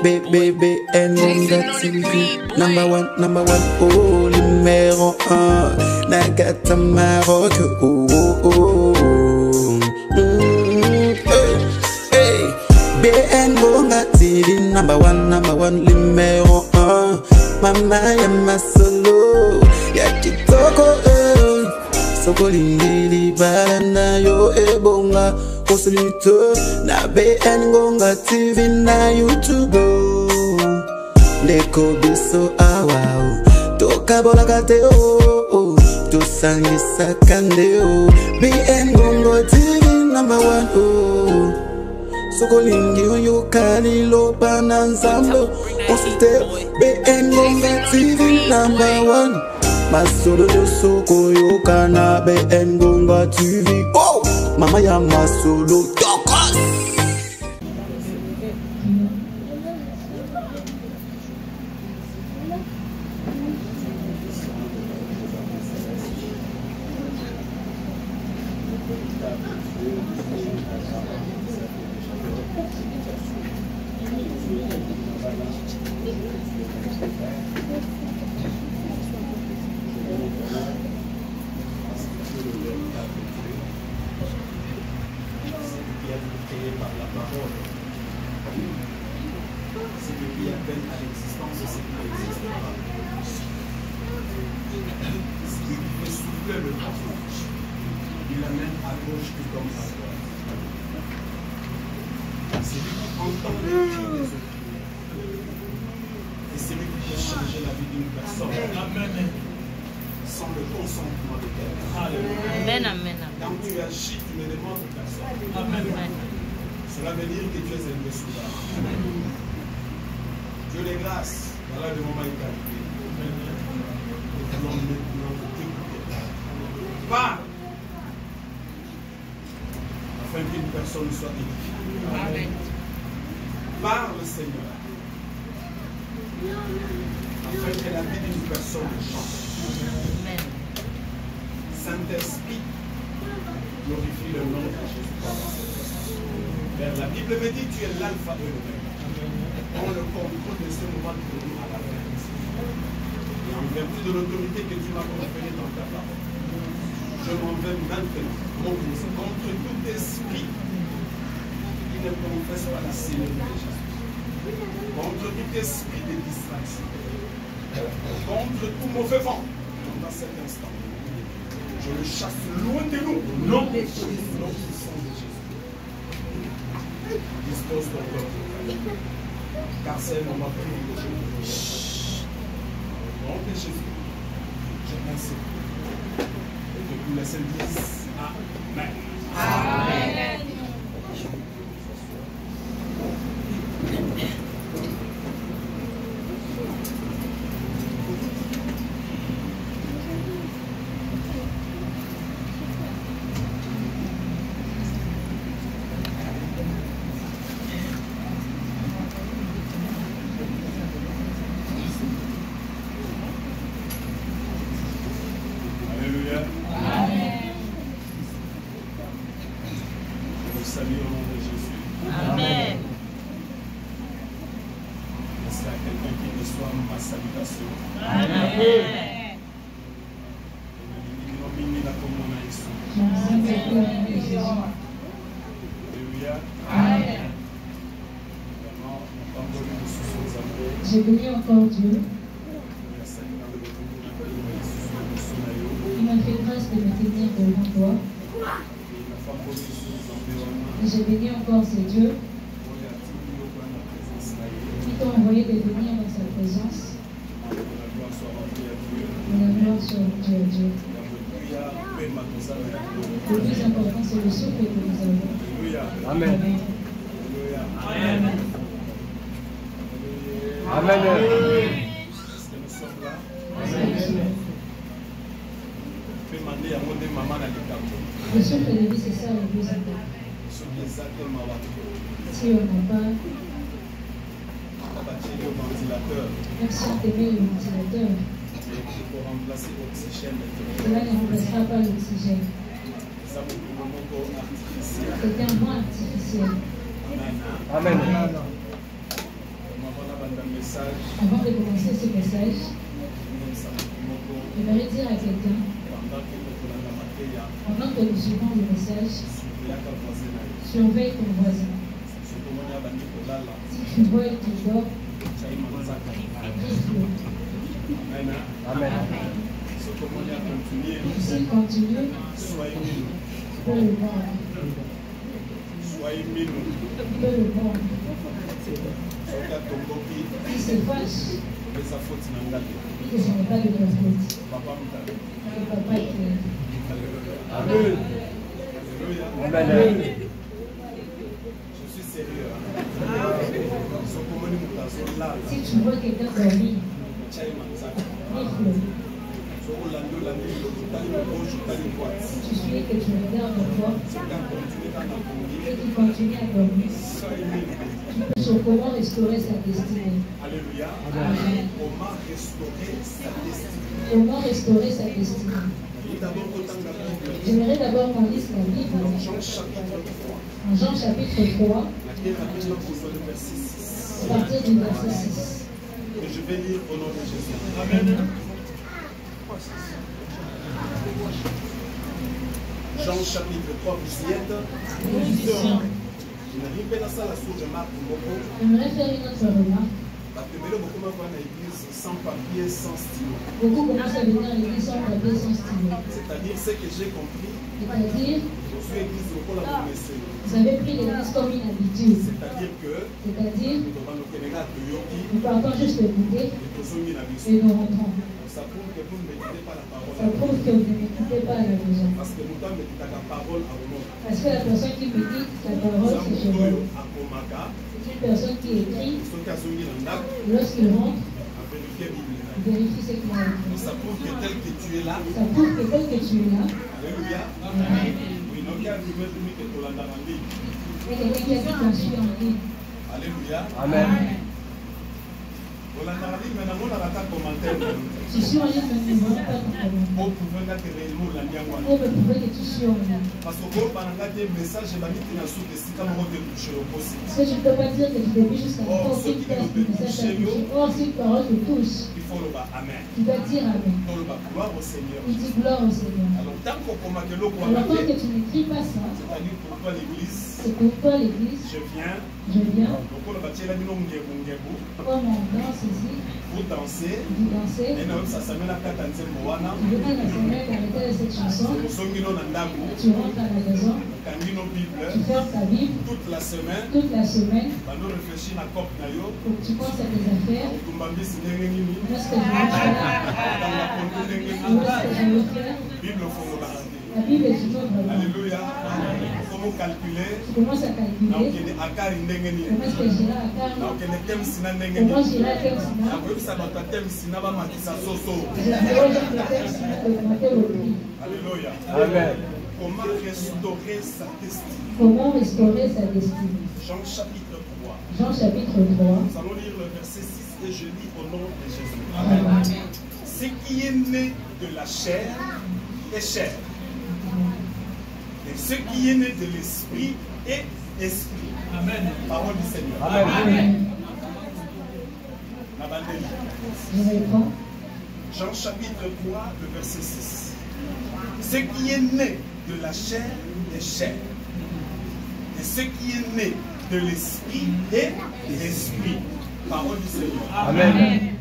BBN TV. Number one, oh, numéro 1. Nagata Maroc, oh, oh, oh. Hey, BN Gonga TV. Number one, numéro 1. Mama ya masolo, ya kitoko, soko lingili balana yo ebonga. Kosulito na BN Gonga TV na YouTube. Ndeko biso awao toka bola kate oh to sangisa kande oh. BN Gonga TV number 1 oh. Soko lingi yo kali lo bananzambo. Konsulte BN Gonga TV number 1. Masolo yo soko yo kana BN Gonga TV oh. Mama ya masolo tokos. Par la parole, c'est ce qui appelle à l'existence ce qui n'existe pas. Ce qui fait souffler le vent, il l'amène à gauche tout comme à droite. C'est lui qui entend les cris des autres. Et c'est lui qui peut changer la vie d'une personne. Amen. Sans le consentement de quelqu'un. Amen, amen. Quand tu agis, tu ne demandes personne. Amen. Cela veut dire que tu es un Dieu souverain. Dieu les grâces. Voilà le moment est arrivé. Nous allons maintenant t'écouter. Parle. Afin qu'une personne soit édifiée. Amen. Parle, Seigneur. Afin que la vie d'une personne change. Amen. Saint-Esprit, glorifie le nom de Jésus. La Bible me dit que tu es l'alpha et l'oméga. On le contrôle de ce moment de nous à la fin. Et en vertu de l'autorité que tu m'as conférée dans ta parole, je m'en vais maintenant contre tout esprit qui ne confesse pas la Seigneurie de Jésus. Contre tout esprit de distraction. Contre tout mauvais vent dans cet instant. Je le chasse loin de nous. Non de Jésus. Non puissant de Jésus. Dispose ton corps. Car c'est un moment privilégié. Nom de Jésus. Je m'inscris. Et que vous laissez dire Amen. Amen. Salut au nom de Jésus. Amen. Est-ce qu'il y a quelqu'un qui reçoit ma salutation? Amen. Alléluia. Amen. J'ai béni encore Dieu. Il m'a fait grâce de me tenir devant toi. Et j'ai béni encore ces dieux qui t'ont envoyé de venir dans sa présence. Et la gloire soit rendue à Dieu. Le plus important, c'est le souffle que nous avons. Amen. Amen. Amen. Est-ce que nous sommes là? Amen. Tu peux demander à mon maman à l'écart. Le souffle de vie, c'est ça le plus important. Si on n'a pas, même si on te met le ventilateur, cela ne remplacera pas l'oxygène. C'est un vent artificiel. Amen. message, Avant de commencer ce message, j'aimerais dire à quelqu'un, pendant que nous suivons le message, surveille ton voisin. Si tu vois qu'il dort, prie-le. Amen. S'il continue, Soyez tu peux le voir. Soyez minu. Tu peux le voir. Soka tomboki. Il se fâche, Eza faute na ngate. dit que ce n'est pas de ta faute. Papa mutale. Le papa qui est. Amen. Alléluia. Amen. Je suis sérieux. Sokomoni mutazo lala. Si tu vois quelqu'un dormir, Chai manzaka. prie-le. Sokolando landi lotali mojo tali kwat. Si tu suis que tu regardes en toi Soka continue kana kongi. et qu'il continue à dormir, Soyez minu. tu peux sur comment restaurer sa destinée. Alléluia. Amen. Comment restaurer sa destinée. Comment restaurer sa destinée. Et d'abord kotanga Bible. J'aimerais d'abord qu'on lise la Bible Jean chapitre 3. en Jean chapitre 3, Laquelle rapidement pour le verset 6. à partir du verset 6. Et je vais lire au nom de Jésus. Amen. Jean chapitre 3, vous y êtes. Je n'arrive pas à ça la source de Marc beaucoup. J'aimerais faire une autre remarque. Parce que maintenant, beaucoup vont à l'église sans papier, sans stylo. Beaucoup commencent à venir à l'église sans papier, sans stylo. C'est-à-dire, ce que j'ai compris, C'est-à-dire, je suis église au la connaissez. vous avez pris l'église comme une habitude. C'est-à-dire que C'est-à-dire, nous devons nous connaître à Toyoki nous partons juste écouter et nous sommes mis à et nous rentrons. Ça prouve que vous ne méditez pas la parole. Ça prouve que vous ne m'écoutez pas à la maison. Parce que nous avons médité la parole à nous. Parce que la personne qui médite la parole, c'est chez vous. C'est une personne qui écrit. Lorsqu'il rentre, il vérifie ce qu'il a écrit. Ça prouve que tel que tu es là. Ça prouve que tel que tu es là, Alléluia. Amen. Oui, nous avons arrivé à que tu l'as dans Et quelqu'un qui a dit qu'on suit en ligne. Alléluia. Amen. Tu suis en ligne, mais ne vois pas ton problème. Vous pouvez être réellement la mienne. On peut prouver que tu suis en ligne. Parce que vous avez des messages et vous avez des messages qui sont touchés au possible. Parce que tu ne peux pas dire que tu depuis jusqu'à maintenant aucune place de message t'a touché. Or, si une parole te touche, Il faut le bas. Amen. tu dois dire Amen. Il faut le bas. Gloire au Seigneur. Il dit gloire au Seigneur. Alors, tant qu'on commente le roi, Alors, tant que tu n'écris pas ça, c'est-à-dire pour toi l'église, c'est pour toi l'église, je viens. je viens, Donc, on va tirer la mine comme on danse ici, pour danser. vous dansez, Et nous, ça s'amène à 4 ans. tu venais la semaine d'arrêter de cette chanson, Nous sommes dans la tu rentres à la maison, quand nous Bible tu fermes ta Bible toute la semaine. toute la semaine Nous réfléchissons à cop na yo. pour que tu penses à tes affaires. Tumbambisi ndenge nini? Où est-ce que je vais faire? Tanga konto ndenge Où est-ce que je nini? vais faire? Bible fongo la La Bible est toujours vraie. Alléluia. Comment calculer? Tu commences à Na calculer. okende akari ndenge nini? Comment est-ce que j'irai à Na Carme? okende temsina ndenge Comment nini? j'irai à Kemsina? Nakoyebisa bato ya temsina bamatisa soso. Je vais aux gens de Kemsina de augmenter le prix. Alléluia. Amen. Comment restaurer sa destinée? Comment restaurer sa destinée? Jean chapitre 3. Jean chapitre 3. Nous allons lire le verset 6 et je lis au nom de Jésus. Amen. Ce qui est né de la chair est chair. Et ce qui est né de l'esprit est esprit. Amen. Parole du Seigneur. Amen. La bandelle. Je réponds. Jean chapitre 3, le verset 6. Ce qui est né de la chair est chair. Et ce qui est né de l'esprit est esprit. Parole du Seigneur. Amen.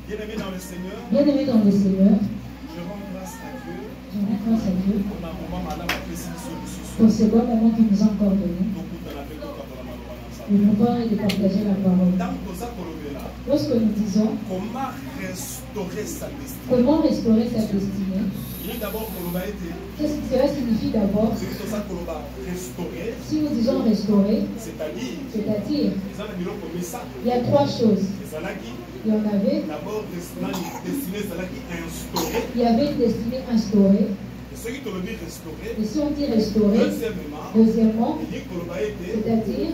Bien-aimés dans le Seigneur, Bien-aimé dans le Seigneur, je rends grâce à Dieu je rends grâce à Dieu pour un moment, madame, apprécie une solution. pour ce bon moment qu'il nous a encore donné Donc, vous en avez tout à de nous voir et de partager la parole. Dans tout ça, qu'on le là, Lorsque nous disons comment restaurer sa destinée? comment restaurer sa destinée, Il y a d'abord qu'on va aider. qu'est-ce que cela signifie d'abord? C'est tout ça qu'on va restaurer. Si nous disons restaurer, C'est-à-dire, c'est-à-dire, les gens ont comme ça. il y a trois choses. Les Zalaki, Il y en avait, d'abord, destinée Zalaki instaurée. il y avait une destinée instaurée. Et ceux qui te le disent restaurer, Et si on dit restaurer, deuxièmement, deuxièmement, il dit qu'on va aider. c'est-à-dire,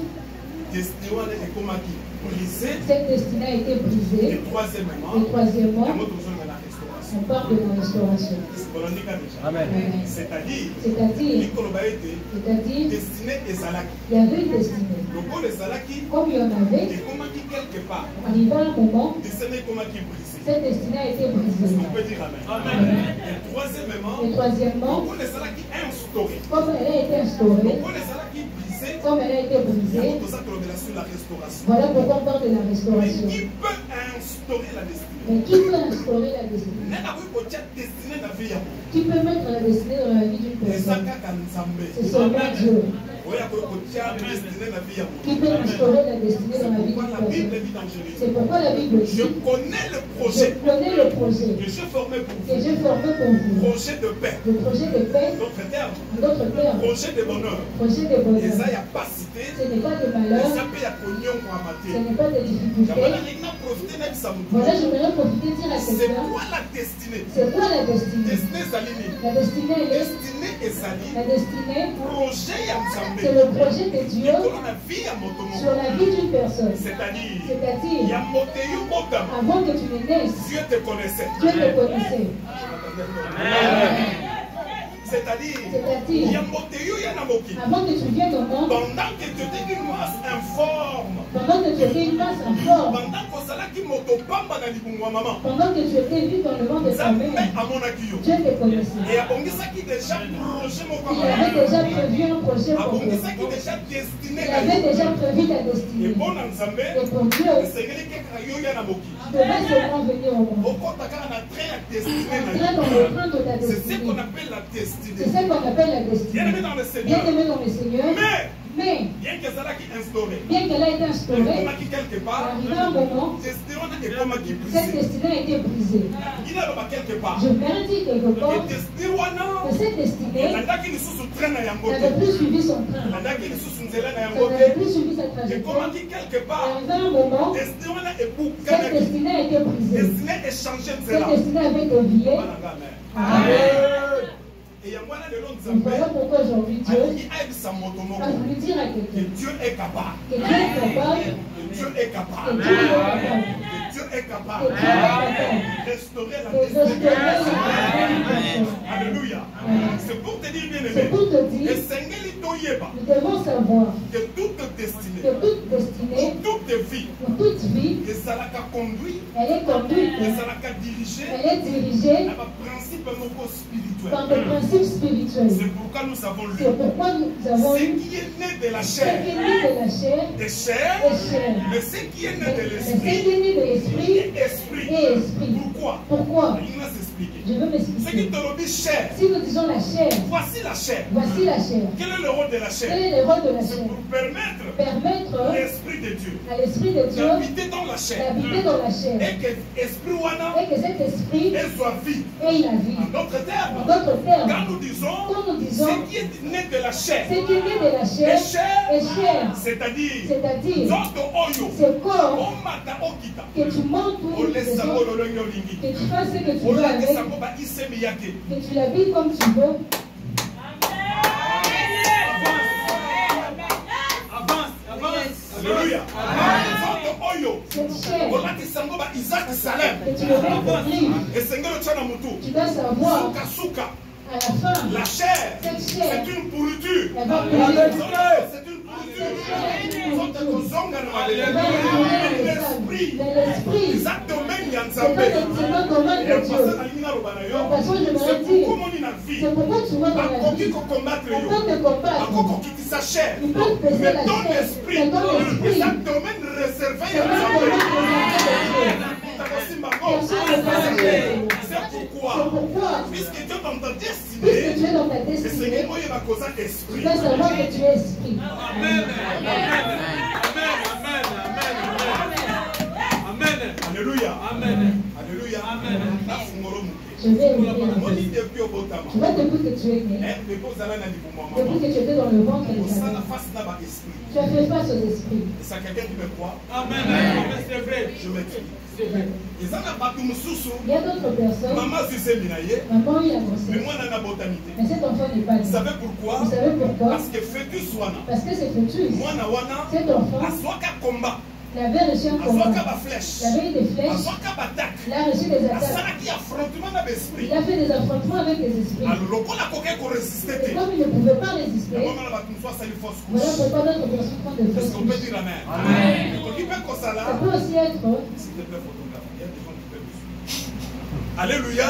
Destinée et comme qui brisée. cette destinée a été Et brisée. troisièmement, Et troisièmement, il y a notre besoin de la restauration. On parle de la restauration. Amen. C'est-à-dire, C'est-à-dire, destiné et salaki. il y avait une destinée. Comme il y en avait, quelque part, arrivé à un moment, destiné comment qui brisé. cette destinée a été brisée. On peut dire amen. Et troisièmement, Et troisièmement, le salaki instauré. comme elle a été instaurée, Le salaki brisé, comme elle a été brisée, tout ça sur la restauration. voilà pourquoi on parle de la Mais restauration. qui peut instaurer la destinée? Mais qui peut instaurer la destinée? Qui peut mettre la destinée dans la vie d'une personne? C'est seulement Dieu. Qui peut instaurer la destinée dans la vie d'une personne? C'est pourquoi la Bible dit, Je connais le je projet connais le projet que j'ai formé pour que vous. j'ai formé pour vous. Projet de paix. Le projet de paix, D'autres termes, en d'autres termes, projet de bonheur. projet de Et bonheur. ça, il n'y a pas cité. Ce n'est pas de malheur, Ça peut y avoir ce n'est pas de difficultés. Voilà, j'aimerais profiter de dire à c'est quelqu'un, quoi la destinée? c'est quoi la destinée? Destinée Salini. La destinée, elle est, Destinée et Sali. la destinée, Projet c'est Yamzambe. le projet de Dieu Pour la vie à Motomo. sur la vie d'une personne. C'est-à-dire, C'est-à-dire, Yamoteyu Motam. avant que tu ne naisses, Dieu te connaissait. Dieu te connaissait. C'est-à-dire, C'est-à-dire, Yamoteyu Yanamoki. avant que tu viennes au monde, Pendant que tu étais une masse informe, pendant que tu étais une masse en forme, pendant que Salaki Motopamba na libungwa maman, pendant que tu étais vu dans le ventre de ta Zambe mère, amonaki yo. Dieu te connaissait. Et abongisaki déjà projet moko Il avait déjà prévu un projet pour toi. abongisaki déjà destiné Il na avait yo. déjà prévu ta Et destinée. bon na Nzambe, Et pour Dieu, esengeli kaka yo ya na moki. tu devais seulement venir au monde. Okota kaka na train ya destiné na Entrer yo. dans le train de ta C'est ce destinée. qu'on appelle la destinée. C'est ça qu'on appelle la destinée. Bien-aimé dans le Bien Seigneur. aimé dans le Seigneur, mais Bien que Salaki instauré, bien qu'elle a été instaurée, ekomaki quelque part, arrivé un moment, destinée wana ekomaki cette brisé. destinée a été brisée. Il a quelque part. Je me dis quelque part Et destinée wana, que cette destinée elandaki lisusu train na yango te. n'avait plus suivi son train. Elandaki lisusu nzela na Ça yango n'avait te. plus suivi sa trajectoire. Ekomaki quelque part. Arrivé un moment, Destinée wana cette ebukanaki. destinée a été brisée. Destinée échangée Cette nzela. destinée avait dévié. Amen. Et yango wana lelo Et Nzambe voilà pourquoi aujourd'hui Dieu alingi ayebisa moto moko a voulu dire à que quelqu'un Dieu est capable. que Dieu est capable, Que Dieu est que capable. Dieu est capable, Que Dieu est que capable. Dieu est capable Restaurer la de restaurer destinée. la vie d'une personne. Alléluia. C'est pour te dire bien C'est aimé. pour te dire, Esengeli toyeba nous devons savoir que toute destinée, que toute destinée, pour toute vie, pour toute vie, ezalaka conduit, elle est conduite, ezalaka dirigée elle est dirigée na ba principe moko spirituel. par des principes spirituels. C'est pourquoi nous avons lu C'est pourquoi nous avons ce eu qui est né de la ce chair, qui est né de la chair de chair, est chair, mais ce qui est né de mais ce qui l'esprit est né de l'esprit est esprit. est esprit. Pourquoi? Pourquoi? Il va s'expliquer. Je veux Ce qui m'expliquer. te lobby chair, Si nous disons la chair, voici la chair. voici la chair. Quel est le rôle de la Quel chair? est le rôle de la C'est chair? pour permettre Permettre l'esprit de Dieu à l'esprit de Dieu d'habiter dans la chair d'habiter dans la chair et que l'esprit wana et que cet esprit elle soit vie. ait la vie. En d'autres En termes, d'autres termes, quand nous disons quand nous disons ce qui est né de la chair, ce qui est né de la chair est chair, c'est-à-dire c'est-à-dire Zoto oyo ce corps omata okita que tu montes ou olesango lolongi olingi que tu fasses ce que tu veux avec, olakesango baisemi yake. que tu l'habilles comme tu veux. Alléluia. Zoto oyo Cette chair olakisango ba Isaac Salem que tu le mets pour vivre, esengelo tshana mutu tu dois savoir suka à la fin, la chair cette chair, c'est une pourriture. elle va pourrir. C'est une pourriture. Zoto kozonga na Elle va malele. pourrir L'esprit mais l'esprit, exact domaine ya c'est Nzambe. notre domaine de Dieu. Parce que je me C'est dis, pourquoi mon vie c'est pourquoi tu vois dans la akoki vie, kokombattre on yo peut te combattre, akokokitisa chair il peut te mais peser la ton chair, esprit mais ton esprit, eza domaine réservé c'est ya notre Nzambe. domaine de Dieu. Takosimba Personne ne peut ngo. changer. C'est C'est pourquoi pourquoi, puisque Dieu dans ta puisque destinée tu es dans ta esengeli destinée, oyeba koza tu esprit. dois savoir que tu es esprit. Alléluia. Amen. Alléluia. nafungolo moke Je vais aimer. moni depuis obotama Tu vois, depuis que tu es né, depuis ozala na libuma depuis mama que tu étais dans le ventre de ta osala mère, face na baesprit. tu as fait face aux esprits. Et ça quelqu'un qui me croit, Amen. C'est vrai. je m'explique. C'est vrai. eza na bato mosusu Il y a d'autres personnes, mama azwisemi na ye maman a eu la mais grossesse, mwana na botami te. mais cet enfant n'est pas né. Vous savez pourquoi? Vous savez pourquoi? Parce que fœtus wana Parce que c'est fœtus. mwana wana Cet enfant azwaka komba Il avait reçu un combat. azwaka Il baflèche, avait eu des flèches. azwaka batak, Il a reçu des attaques. asalaki affrontement na besprit. Il a fait des affrontements avec les esprits. Alors lokola akoki korésiste Et te, comme il ne pouvait pas résister, yango wana bato mosusu asali fausse voilà couche. pourquoi d'autres personnes font des Est-ce fausses qu'on peut couches. dire amen? Ekoki mpe Ça kosala, peut aussi être, s'il te plaît photographe, il y a des gens qui peuvent me suivre. Alléluia.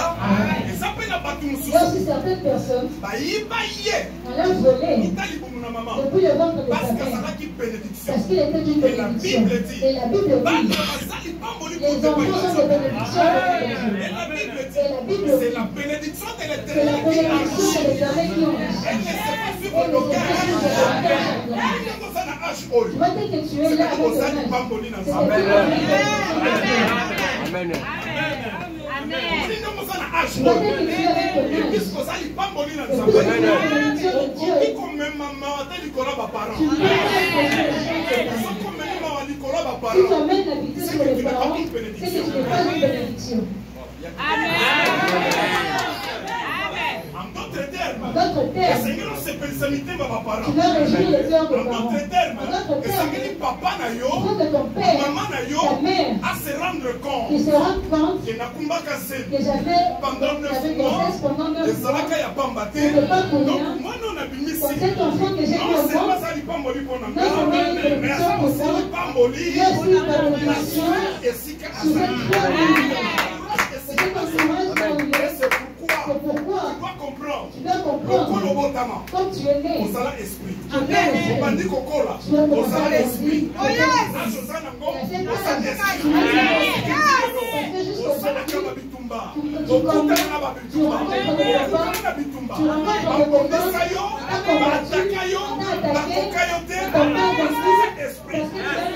Eza mpe na bato il y a mosusu aussi certaines personnes, bayiba ye on l'a volé uta libumu na mama depuis le ventre de parce sa que mère. azalaki bénédiction. Parce qu'il était une Et la bénédiction. Bible dit, Et la Bible bana dit, bazali pamboli les kote enfants bayina sont des Nzambe. bénédictions. Et la Bible Et la dit, Bible c'est dit, la bénédiction de c'est la l'Éternel qui bénédiction enrichit. de l'Éternel qui enrichit. Elle ne sait pas Et suivre les le esprits cœur. de la terre. Ndenge oza na âge oyo, Tu vois, dès que tu es c'est là que avec ton ozali âge, pamboli na c'est Nzambe. que tu Amen. Ndenge oza na âge vois, dès oyo, que tu es avec ton et âge, puisque ozali pamboli na et puis Nzambe, tu es la bénédiction de Dieu, okoki komemama te likolo ya tu baparent. peux faire Soki omemi mawa likolo ya si tu baparent, amènes la vitesse sur les parents, c'est que tu n'es pas une bénédiction. en d'autres termes, En d'autres termes, esengeli osepelisa mitema tu baparent. dois réjouir le cœur des En parents. d'autres termes, En d'autres termes, esengeli papa na il yo, faut que ton père, mama na yo, ta mère, à se rendre qui compte se rende compte que nakumbaka se que j'avais pendant 9 avec mois, grossesse pendant 9 mois. ezalaka ya pamba te. C'est pas pour Donc rien. mwana oyo nabimisi, Comme cet enfant que j'ai non eu au seulement monde, azali pamboli mpo na non seulement nga, une mais bénédiction aza pour osali moi, pamboli il y a aussi une na bénédiction sur esika sur cette azali. foi de C'est cet entourage où il Et est. c'est C'est pourquoi pourquoi tu dois comprendre tu dois lokolo comprendre, obotama comme tu es né, ozala esprit, tu dois rester. obandi kokola Tu dois commencer ozala à esprit, rester. age oza nango ozala esprit. osalaka babitumba, okutana na babitumba, okutana na bitumba, bakondisa yo, baataka yo, bakoka yo te, parce que c'est esprit.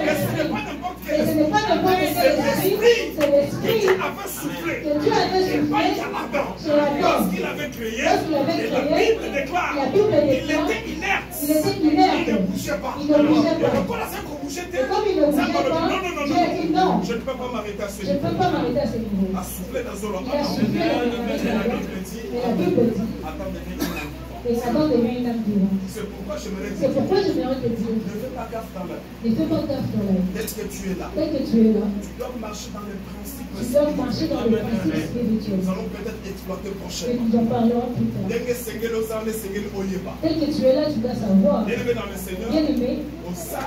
Et ce n'est pas n'importe quel Et ce n'est esprit. pas n'importe quel C'est esprit, l'esprit c'est que l'esprit Dieu avait soufflé. que Dieu avait Et pas soufflé à Adam. chez Adam. Lorsqu'il avait créé, Lorsqu'il avait et la créé, Bible déclare, la Bible il déclare, était inerte. il était inerte. Il ne bougeait pas. Il ne bougeait pas. Et le corps a fait qu'on bougeait. Et comme il ne bougeait pas, Non, non, non, Dieu a dit non. non. Je ne peux pas m'arrêter à ce Je ne peux niveau. pas m'arrêter à ce niveau. À souffler dans un Il a soufflé dans le Et la Bible dit, Et la Bible dit, Adam devient un homme. et Adam devient une âme vivante. C'est pourquoi je me C'est dis, pourquoi j'aimerais te dire, ne fais pas gaffe dans la vie. ne fais pas gaffe dans la vie. Dès que tu es là, Dès que tu es là, tu dois marcher dans les principes. tu dois marcher dans les principes spirituels. Nous allons peut-être exploiter Et prochainement. nous en parlerons plus tard. Denge sengeli ozala sengeli oyeba. Dès que tu es là, tu dois savoir. Bien-aimé dans le Seigneur, Bien aimé, oza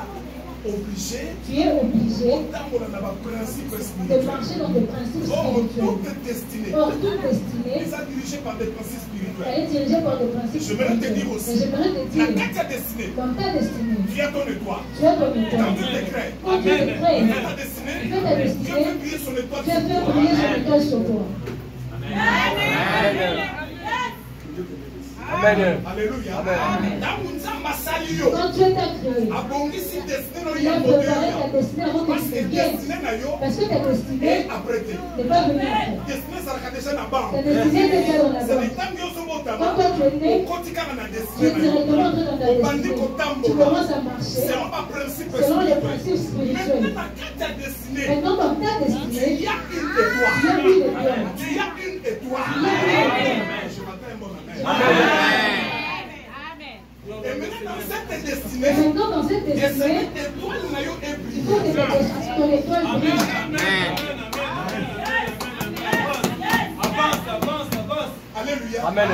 obligé tu es obligé otambola na baprincipe de spirituel. marcher dans des principes Or, spirituels. toute destinée Or, toute destinée est dirigée par des principes spirituels. elle est dirigée par des principes J'aimerais te dire spirituels. aussi, Et j'aimerais te la dire, carte destinée, dans ta destinée, tu as ton étoile. tu as ton Quand étoile. tu t'écris, Quand tu te crées, dans ta destinée, fais ta Dieu destinée, fait briller son étoile tu as sur fait toi. briller son étoile sur toi. Amen. Alléluia. Ntango Nzambe asali yo, Quand Dieu t'a créé, abongisi destinée no il a ya préparé ta kodeya. destinée avant que Parce tu que te viennes. destinée na yo Parce que ta est destinée apprêtée. n'est pas venue après. Destinée ezalaka déjà na Ta banque. destinée est déjà dans la C'est banque. le temps nyonso Quand botama, toi tu es né, okoti kaka na tu es destinée na yo. directement entré dans ta Obandi destinée. Tu kotambola commences à marcher selon ma principe selon les spirituel. principes spirituels. Maintenant, na kati ya destinée, Maintenant, dans ta tu destinée, y as une tu as étoile. une étoile. Tu y as une étoile. Je m'attends un bon amen. Et maintenant, dans cette Et destinée, maintenant, dans cette il y a destinée, cette étoile na yo il ébrit. faut que ton étoile brille. Alléluia. Amen.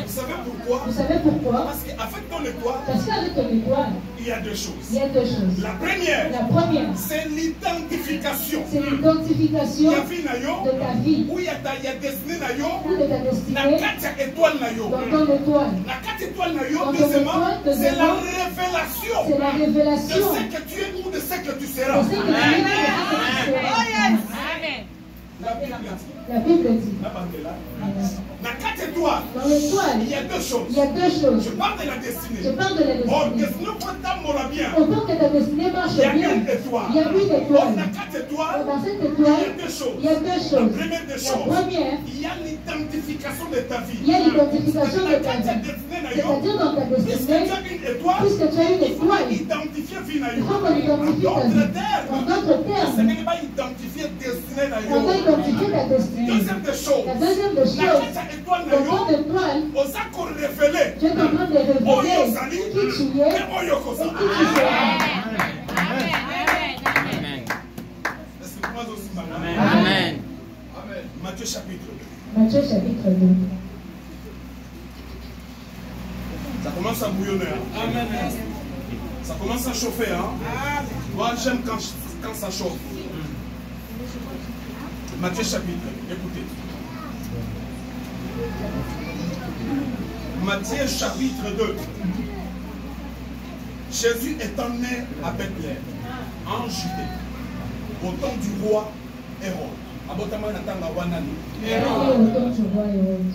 Vous savez pourquoi? Vous savez pourquoi? Parce qu'avec ton étoile, Parce qu'avec ton étoile, il y a deux il choses. y a deux choses. La première, La première, c'est l'identification. c'est l'identification Il y a vie na yo, de ta vie, où il y a destinée na yo, ou de ta na destinée kati ya étoile na yo. dans ton étoile. La carte étoile na yo, Dans ton deuxièmement, étoile, c'est la deuxièmement, révélation C'est la de révélation ce que tu es ou de ce que tu de seras. ce que tu es, de ce que tu seras. La Bible dit. La Bible dit. La Bible là. La carte étoile, Dans l'étoile, il y a deux choses. il y a deux choses. Je parle de la destinée. Je parle de la Or, destinée. destinée pour tambola bien. Autant que ta destinée marche Il y a bien, une étoile. il y a une Or, étoile. la carte étoile, Dans cette il y a étoile, deux choses. il y a deux La choses. première des La choses, première, il y a l'identification de ta vie. il y a l'identification de La ta carte vie. destinée na yo, C'est-à-dire dans ta puisque tu destinée, as une étoile, puisque tu as une il faut étoile, identifier vie na il yo. faut qu'on identifie ta vie. En d'autres Ce termes, n'est pas identifier destinée na on doit yo. identifier ta destinée. Deuxième des choses, La deuxième des la choses, carte étoile na dans yo, ton étoile, oza ko révéler tu es en train de révéler oyo ozali qui tu es et oyo et kozala. qui tu seras. chapitre 2. Ça commence à bouillonner. Hein? Amen. Ça commence à chauffer. Hein? Moi, j'aime quand ça chauffe. Matthieu chapitre, écoutez. Matthieu chapitre 2. Jésus étant né à Bethléem, en Judée, au temps du roi Hérode. Abotama natanga wanani. Au temps du roi Hérode.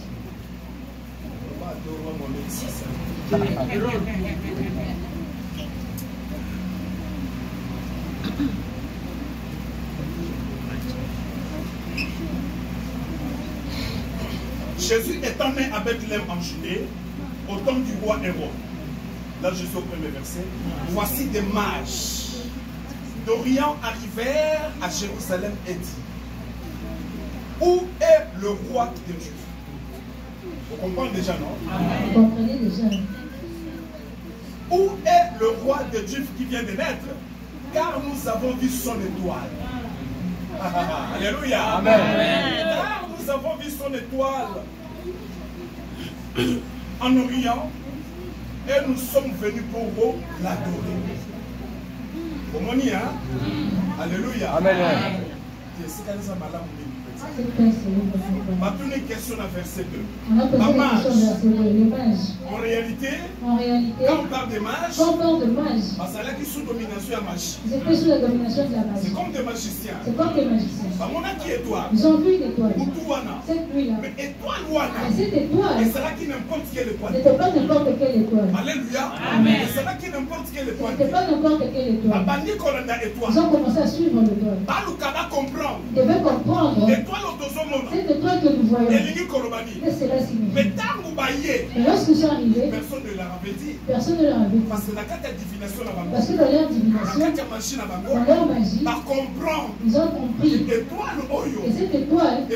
Jésus étant né à Bethléem en Judée, au temps du roi Hérode. Là, je suis au premier verset. Voici des mages d'Orient arrivèrent à Jérusalem et dit: où est le roi des Juifs? Vous comprenez déjà, non? Vous comprenez déjà. Où est le roi des Juifs qui vient de naître? Car nous avons vu son étoile. Alléluia. Amen. Car nous avons vu son étoile en Orient et nous sommes venus pour l'adorer. Comment on dit, hein? Alléluia. Amen. Maintenant, une question à verset 2. On a posé la question de verset 2. Les mages. En réalité, quand on parle des mages, ils étaient sous domination de la magie. étaient sous la domination de la magie. C'est comme des magiciens. C'est comme des magiciens. Ils ont vu une étoile. Cette nuit-là. Mais étoile ouana. Et cette étoile, Et c'est là qui n'importe quelle étoile. c'était pas n'importe quelle étoile. Alléluia. Amen. Et c'est là qui n'importe quelle étoile. C'était pas n'importe quelle étoile. Ils ont commencé à suivre l'étoile. Ils devaient comprendre. Cette étoile que nous voyons, que cela signifie. Mais lorsqu'ils sont arrivés, personne ne leur avait dit. Personne ne leur avait dit. Parce que dans leur divination, dans leur magie, ils ont compris. Et cette étoile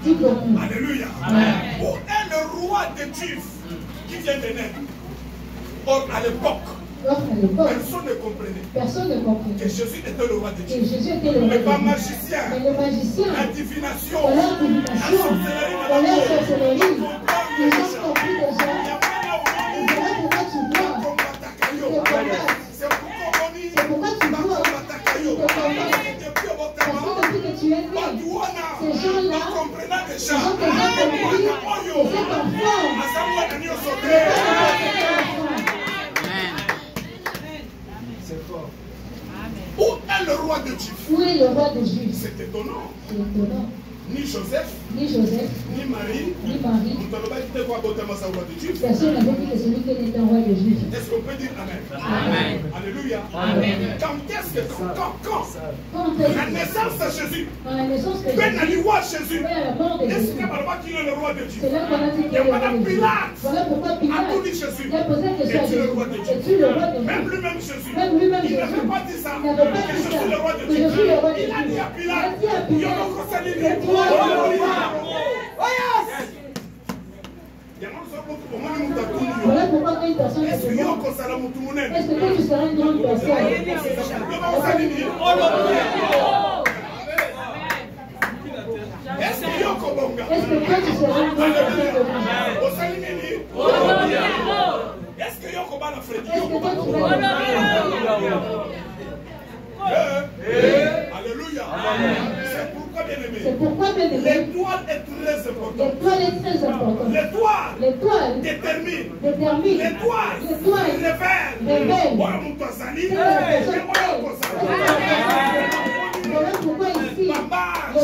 dit beaucoup. Alléluia. Où est le roi des Juifs qui vient de naître? Or, à l'époque, personne ne comprenait que Jésus était le roi des Juifs. Mais pas magicien, la divination, la sorcellerie, ils ont compris déjà. Et voilà pourquoi tu vois. c'est pourquoi tu vois. Parce que depuis que tu es né, ces gens-là, ils ont déjà compris que cet enfant, où est le roi de Juifs? Où est le roi des Juifs? C'est étonnant. C'est étonnant. Ni Joseph, ni Marie, personne n'avait dit que celui qui était un roi des Juifs. Est-ce qu'on peut dire Amen? Amen. Alléluia. Amen. Quand la naissance de Jésus, Quand la naissance de ben Jésus, Jésus, à la mort de est-ce Jésus, qu'il est le roi de Dieu? c'est là qu'on a dit qu'il est le roi de Dieu. Voilà pourquoi Pilate a tout dit Jésus. il a posé la question à Es-tu le Jésus. roi de Dieu? Es-tu le roi de Dieu? Même lui-même Jésus, Même lui-même il Jésus, n'avait pas dit ça. il n'avait pas Que dit je ça. suis le roi de Que Dieu. je suis le roi de Il a Dieu. dit à Pilate, Il a dit à Pilate, c'est toi le roi. Voilà pourquoi quand une personne est-ce te que demande, est-ce que toi tu seras une grande personne? Est-ce que toi tu seras une grande personne? est-ce que Yoko Bala Freddy? Est-ce que toi tu seras Alléluia. C'est pourquoi, bien aimé, C'est pourquoi, bien aimé, l'étoile est très importante. l'étoile est très importante. L'étoile détermine. détermine. L'étoile révèle. Voilà mon Tazali. Voilà pourquoi ici, les mages,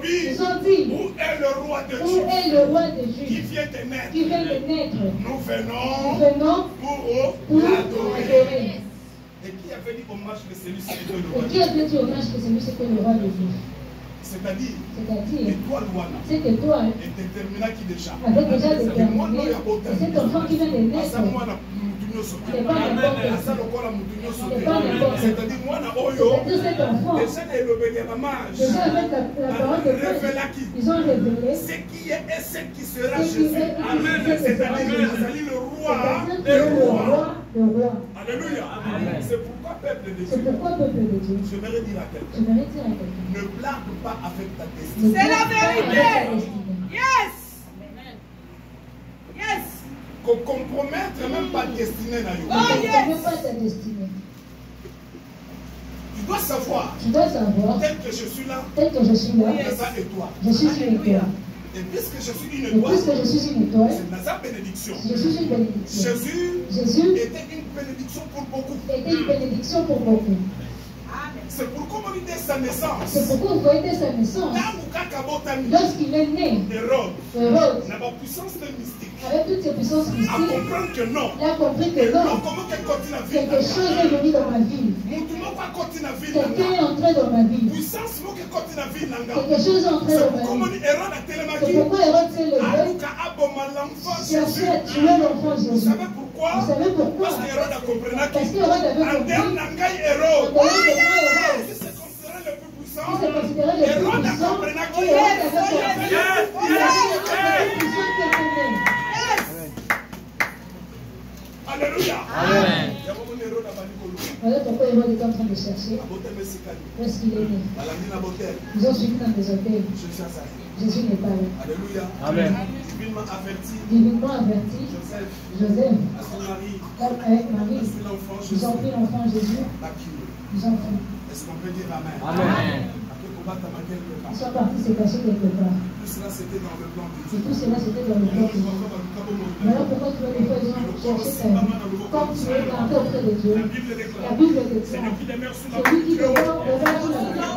ils ont dit, Où est le roi de où Dieu est le roi des qui Juifs vient de naître? qui vient de naître? Nous Nous venons venons pour pour l'adorer. l'adorer. Et qui avait dit hommage que celui qui était le roi Et de qui a Dieu? fait hommage que celui c'était le roi des Juifs? C'est-à-dire, C'est-à-dire, l'étoile Wana cette étoile est déterminée qui déjà. avait déjà déterminé que cet enfant qui vient de naître, C'est-à-dire, moi, cet enfant, déjà le mage déjà avec la parole de Dieu, ils ont révélé ce qui est et ce qui sera ce qui Jésus. est Amen. C'est-à-dire, le roi le roi, le roi. Alléluia. C'est pourquoi, peuple de C'est Dieu, pourquoi, peuple de Dieu, je vais dire à quelqu'un, je vais dire à quelqu'un, ne blague pas avec ta ne destinée. blague pas avec ta destinée. Yes. Yes. Qu'on compromettre même pas destinée na yo. Oh, Ne yes. compromet pas ta destinée. Tu dois savoir, Tu dois savoir, tel que je suis là, tel que je suis là, c'est ça étoile. je suis une étoile. Et puisque je suis une Et étoile, puisque je suis une étoile, c'est sa bénédiction. je suis une bénédiction. Jésus était une bénédiction pour beaucoup. était une bénédiction pour beaucoup. C'est pourquoi on dit dès sa naissance. C'est pourquoi vous voyez dès sa naissance, lorsqu'il est né, Hérode Hérode, n'a pas puissance de mystique. avec toutes ses puissances À mystiques, comprendre que non. il a compris que non, Comment qu'elle continue à quelque vivre. chose est venu dans ma vie. Quelqu'un est entré dans ma vie. Puissance mo que continue à vivre. Quelque chose est entré C'est dans pourquoi ma on vie. dit Hérode a tellement C'est dit. pourquoi Hérode s'est levé, Aluka aboma l'enfant cherchait Jésus. à tuer l'enfant Vous Jésus. savez pourquoi? Vous savez pourquoi? Parce qu'Hérode a compris. Parce qu'Hérode avait En compris, termes d'angaï en Hérode. dehors de moi, Hérode, Si c'est considéré le plus qui puissant, s'est considéré le plus Hérode a puissant, compris. et Hérode avait compris. Il Yes. avait été plus puissant que lui-même. Alléluia. Amen. Voilà pourquoi Hérode est en train de chercher où est-ce qu'il est né. Ils ont suivi dans des hôtels. Jésus n'est pas là. Alléluia. Amen. Divinement averti. Divinement averti, Joseph, Joseph, à son mari, avec Marie, a su l'enfant ils Jésus. ont pris l'enfant Jésus, A qui? ils ont pris. Est-ce qu'on peut dire Amen? Amen. Après combattre à quelque Ils part. sont partis se cacher quelque part. Tout cela c'était dans le plan de Et Dieu. tout cela, c'était dans le Et plan nous de Dieu. devons faire un cabot mauvais. Voilà pourquoi tu vois des fois, ils ont cherché ta vie. Quand tu es planté auprès de Dieu, La Bible la déclare. Bible C'est déclare, lui qui demeure sous la celui qui pluie. demeure sur la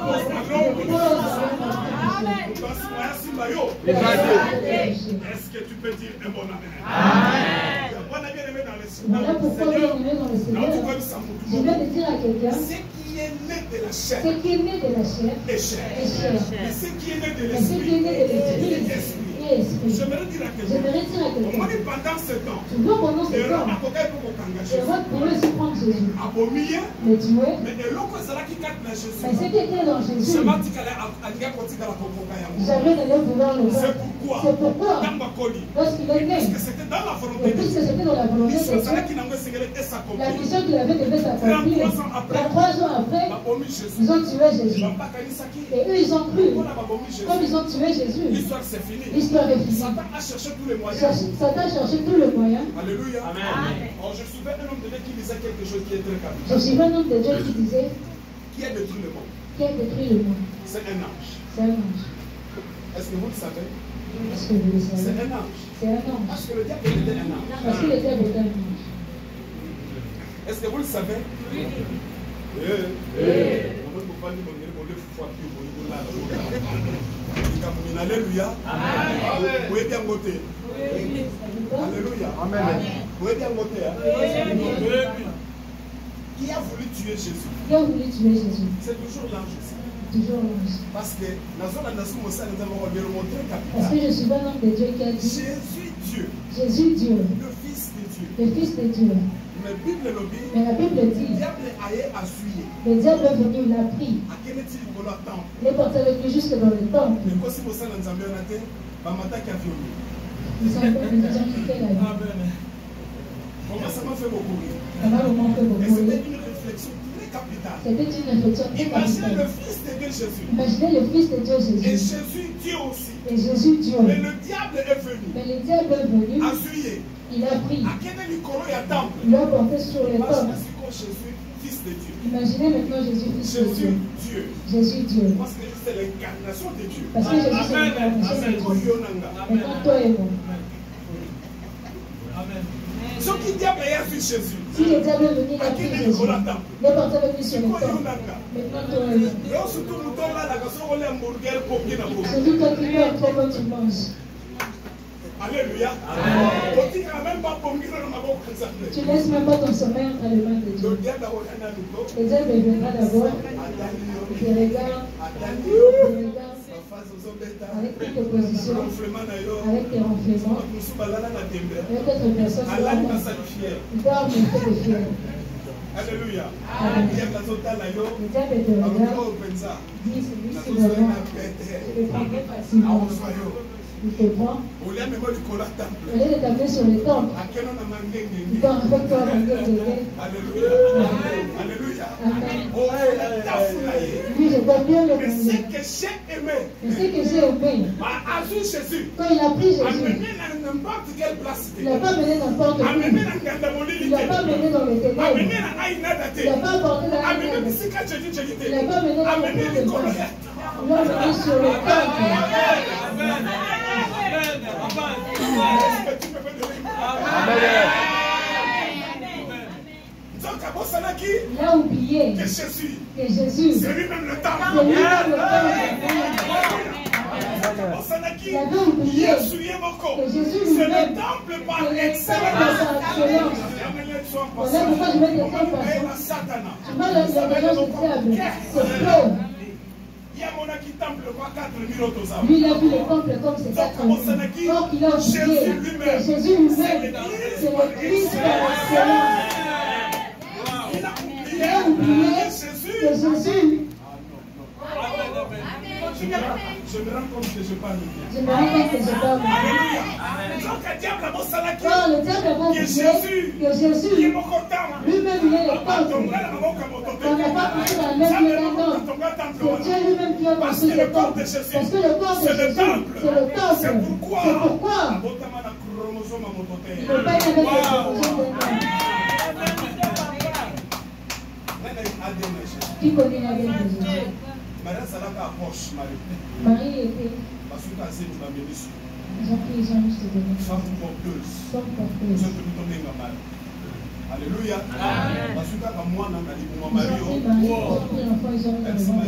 Est-ce que tu peux dire un bon amen? Amen. Bon amen aimé dans le Voilà pourquoi bien Seigneur. aimé dans le Non, tu Seigneur, connais ça, mon je viens de dire à quelqu'un, ce qui est né de la chair ce qui est né de la chair est chair. est chair. Mais ce qui est né de Mais ce qui est né de l'esprit l'esprit est esprit. est esprit. J'aimerais dire à quelqu'un. J'aimerais dire à On m'a quelqu'un, dit pendant ce temps, tu vois pendant ce Hérode temps, a coqué pour qu'on engage. Hérode pouvait se prendre Jésus, Abomier, le tuer, mais Eloko Zala qui capte la Jésus. mais ce qui était dans Jésus, Sema tikala alinga kotika la kokoka yango. jamais n'allait pouvoir le C'est faire. pourquoi C'est pourquoi, Tamba Koli. lorsqu'il est né, Parce que c'était dans la volonté et de puisque Dieu. c'était dans la volonté de Mission Dieu, Zala qui n'a pas ségré et la s'accomplit. mission qu'il avait devait s'accomplir. 33 ans après, 3 ans après, Babomi Jésus. ils ont tué Jésus. Bamba Kanisaki. Et eux, ils ont cru. Pour la Babomi Jésus. Comme ils ont tué Jésus, L'histoire c'est fini. l'histoire est finie. Satan a cherché tous les moyens. Satan cherchait tous les moyens. Alléluia. Amen. Oh, je souviens un homme de Dieu qui disait quelque chose qui est très capital. Je suis un homme de Dieu qui disait, Qui a détruit le monde? qui a détruit le monde. C'est un ange. C'est un ange. Est-ce que vous le savez? Est-ce que vous le C'est savez? un ange. C'est un ange. Parce que le diable était un ange. Parce que le diable est un ange. Est-ce que vous le savez? Oui. Alléluia. Vous êtes bien voté. Alléluia. Vous êtes bien voté. Qui a voulu tuer Jésus? Qui a voulu tuer Jésus? C'est toujours l'ange aussi. Toujours l'ange. Parce que la zone de Nassou Moussa nous avons remontré Parce que capital. je suis un homme de Dieu qui a dit, Jésus Dieu, Jésus Dieu, le Fils de Dieu. le Fils de Dieu. Mais Bible lobby, Mais la Bible le dit, diable aille à suyer. le diable est venu, il l'a pris. À quel est-il qu'on l'attend? Il est parti avec lui jusque dans le temple. Mais quand si Moussa n'a jamais raté, Bamata qui a violé. Ils sont encore des gens qui fait la vie. Comment ça m'a fait beaucoup rire? Ça m'a vraiment fait Et beaucoup c'était rire. une réflexion très capitale. C'était une réflexion très Imaginez le capitale. Fils de Dieu Jésus. Imaginez le Fils de Dieu Et Jésus. Jésus Dieu aussi. Et Jésus Dieu. Mais le diable est venu Mais le diable est venu, à suyer. il a pris, À quel est y a temple? il l'a porté sur le Parce temple. que c'est comme Jésus, Fils de Dieu. Imaginez maintenant Jésus, Fils de Jésus Dieu. Dieu. Jésus Dieu. Parce que c'est l'incarnation de Dieu. Parce que Jésus c'est l'incarnation de Dieu. Koyonanga. Maintenant toi et moi. Ce qui diable a vu Jésus. Si le diable est venu, il a À pris quel est Jésus. temple? Il est porté avec lui sur le temple. Koyonanga. Maintenant toi et moi. Et surtout, nous sommes là, la personne qui a un hamburger pour qui n'a pas. C'est lui toi qui meurs trop quand tu manges. Alléluia. On dit quand même pas pour migrer dans ma boque. Tu laisses même pas ton sommeil entre les mains de Le Dieu. diable a regardé à nous. Le diable viendra d'abord, Attendez. il regarde, Attendez. il regarde Face aux hommes d'État. avec toutes les positions, Ronflement d'ailleurs. avec tes renflements, Nous sommes là dans la tembe. avec d'autres personnes qui Allah nous a dorment. salué. Ils dorment et fait des fiers. Alléluia. Amen. Il y a la zota là yo. Le diable te regarde, Alors pensa. dit celui Na qui zota me na vend, pete. je le prendrai facilement. Awo soyo. Il te prend. Au lieu même du collat temple. Au lieu de t'amener sur les temples, À quel on a mangé il part avec toi dans le bébé. Alléluia. Alléluia. Amen. Oh, la tafoulaye. Lui, je dois bien le Mais ce manger. que j'ai aimé, Mais ce que j'ai aimé, a vu Jésus. quand il a pris Jésus, Amené dans n'importe quelle place. il n'a pas mené n'importe où. Amené dans Il Gandamoli. n'a pas mené dans les ténèbres. Amené dans Aïnadate. Il n'a pas porté dans la Amené dans ténèbre. Sika Tchédité. Il n'a pas mené dans le Amené temps de dans grâce. Coloyat. Il l'a mené sur le temple. Est-ce que tu peux me donner? Donc, à Bossanaki, Il a oublié que Jésus, que Jésus, c'est lui-même le c'est temple. lui-même le temple. Bossanaki, Il avait oublié Yesouye Moko, que Jésus c'est lui-même, le temple par c'est le temple de excellence. sa excellence. Voilà pourquoi je vais te faire passer. Tu vois l'engagement du diable, c'est faux. Lui, il a vu le temple comme c'est 4 ans. Donc, il a oublié que Jésus lui-même, c'est le Christ par excellence. Il a oublié que Jésus. Je me rends compte que je parle bien. Je me rends compte que je parle bien. Donc, le diable a Bossanaki, Quand le diable a oublié que Jésus, lui-même, il est le temple. On n'a pas poussé dans le même lieu d'un temple. C'est Dieu lui-même qui a construit le temple. Parce que le corps de Jésus, c'est le temple. C'est pourquoi il ne peut pas y avec les chromosomes d'un homme. Qui connaît la vie de Jésus? Marie était. Ils ont pris, ils ont juste donné. Femme porteuse. Femme porteuse. Alléluia. Parce que quand moi, Ils ont pris l'enfant, ils ont mis devant.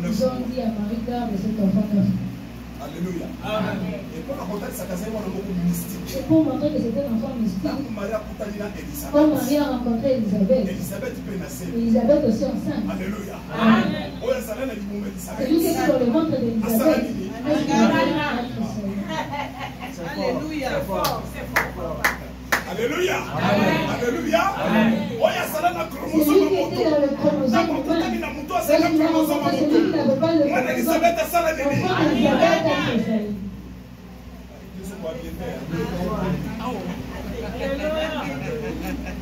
Ils ont dit à Marie, garde cet enfant neuf. Alléluia. Et pour raconter ça, c'est un homme mystique. Et pour montrer que c'était un enfant mystique, Quand Marie a Elisabeth. quand Marie a rencontré Elisabeth, Elisabeth peut naître. Elisabeth aussi enceinte. Alléluia. Celui qui est sur le ventre d'Elisabeth, Alléluia. Alléluia. Alléluia. Oya salana celui chromosome qui était dans le chromosome humain, parce qu'il a rencontré celui qui n'avait pas le chromosome. Elisabeth a salé de L'enfant d'Elisabeth a fait ça.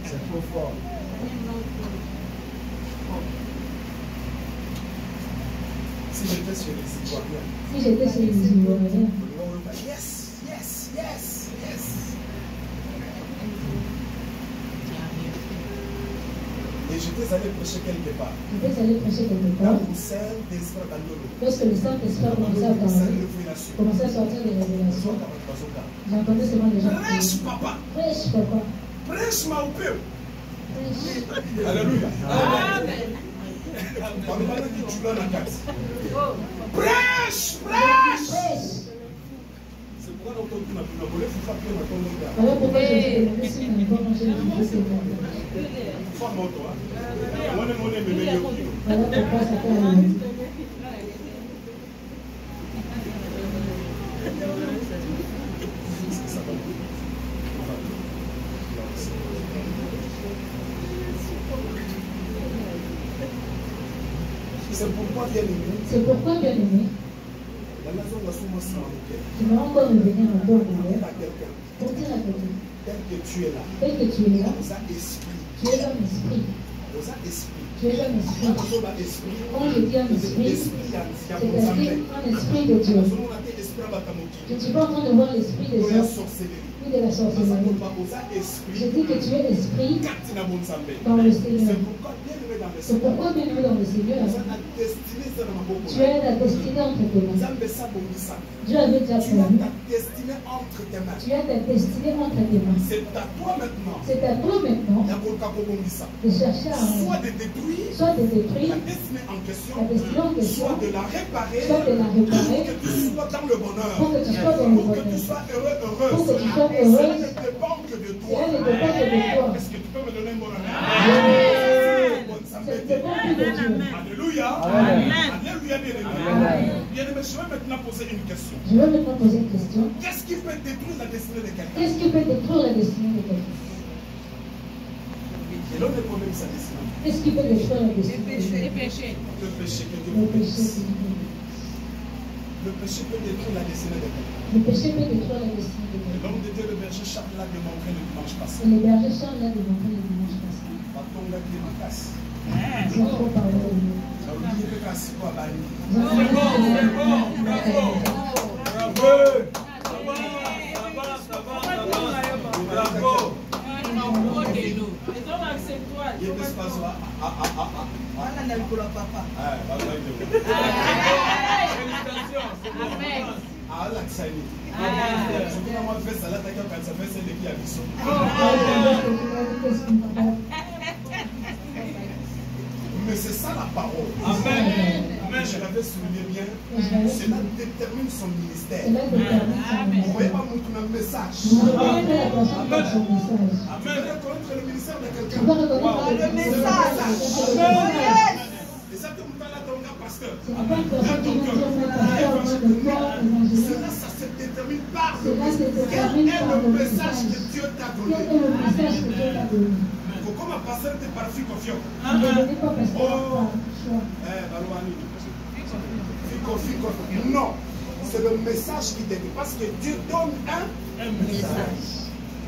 C'est trop fort. Si j'étais sur les Ivoiriens, Si j'étais chez les Ivoiriens, yes, yes, yes, yes. Et j'étais allé prêcher quelque part. j'étais allé prêcher quelque Là part. où Saint-Esprit d'Andolo. Lorsque le Saint-Esprit commençait à parler, commençait à sortir des révélations, j'entendais seulement les gens Prêche, crier. papa. Prêche, papa. Prêche, ma peu. Prêche. Alléluia. Amen. Prêche, prêche. Prêche. C'est pourquoi on a Voilà pourquoi je dis que si on n'a pas mangé le jour, c'est bon. Voilà pourquoi ça fait un lundi. C'est pourquoi, bien aimé, C'est pourquoi, bien aimé, la nation va souvent se tu m'as encore revenir un peu en arrière à quelqu'un. pour dire à quelqu'un, Tel que tu es là, tel que tu es là, dans un esprit, tu es un esprit. dans un esprit. Tu es un esprit. Quand on a esprit, Quand je dis un esprit, c'est-à-dire un esprit de Dieu. Je ne suis pas en train de voir l'esprit des hommes ou de la sorcellerie. Je dis que tu es esprit dans le Seigneur. C'est pourquoi, bien aimé dans le Seigneur, tu as la destinée entre tes mains. Dieu avait déjà prévu. Tu as ta destinée entre tes mains. C'est à toi maintenant C'est à toi maintenant de chercher à soit de détruire soit de détruire la destinée en question, la destinée en question, soit de la réparer, soit de la réparer, pour que tu sois dans le bonheur, pour que tu sois dans le pour que tu bonheur, sois heureux, heureuse. pour que tu sois Cela heureuse. ne dépend que de toi. Cela ne dépend que de toi. Est-ce que tu peux me donner mon amen? Ça ne dépend plus de Dieu. Alléluia. Amen. Alléluia, bien-aimé. Bien-aimé, je vais maintenant poser une question. Je vais maintenant poser une question. Qu'est-ce qui peut détruire la destinée de quelqu'un? Qu'est-ce qui peut détruire la destinée de quelqu'un? Et l'homme est problème sa destinée. Qu'est-ce qui peut détruire la destinée de quelqu'un? Les péchés. Le péché que Dieu Le vous péché bénisse. qui nous bénisse. Le péché peut détruire la destinée de quelqu'un. Le péché peut détruire la destinée de quelqu'un. L'homme de Dieu, le berger Charles l'a démontré le dimanche passé. Et le berger Charles l'a démontré le dimanche passé. Batonga qui est ma casse. Ils ont trop parlé de lui. Ça veut dire que casse quoi, Bani. Ils ont C'est bon, c'est bon. Bravo. Bravo. Bravo. Il y a des espaces là. Mais c'est ça la parole. Amen. Je l'avais souligné bien. Cela détermine son ministère. Amen. Vous voyez pas mon message. Vous devez faire attention à son message. Tu veux reconnaître le ministère de Tu quelqu'un. dois reconnaître le message. Et ça que vous parlez à ton gars, pasteur. Ce n'est pas une personne qui va dire mon pasteur, moi de foi, évangéliste. Cela, ça se détermine par Cela se quel détermine est par le le message que message. Dieu t'a Quel est donné. le message que Dieu t'a donné? Comme un pasteur de parfum confiant. Ne devenez pas pasteur par choix. Balouani. Fico. Non. C'est le message qui te dit. Parce que Dieu donne un message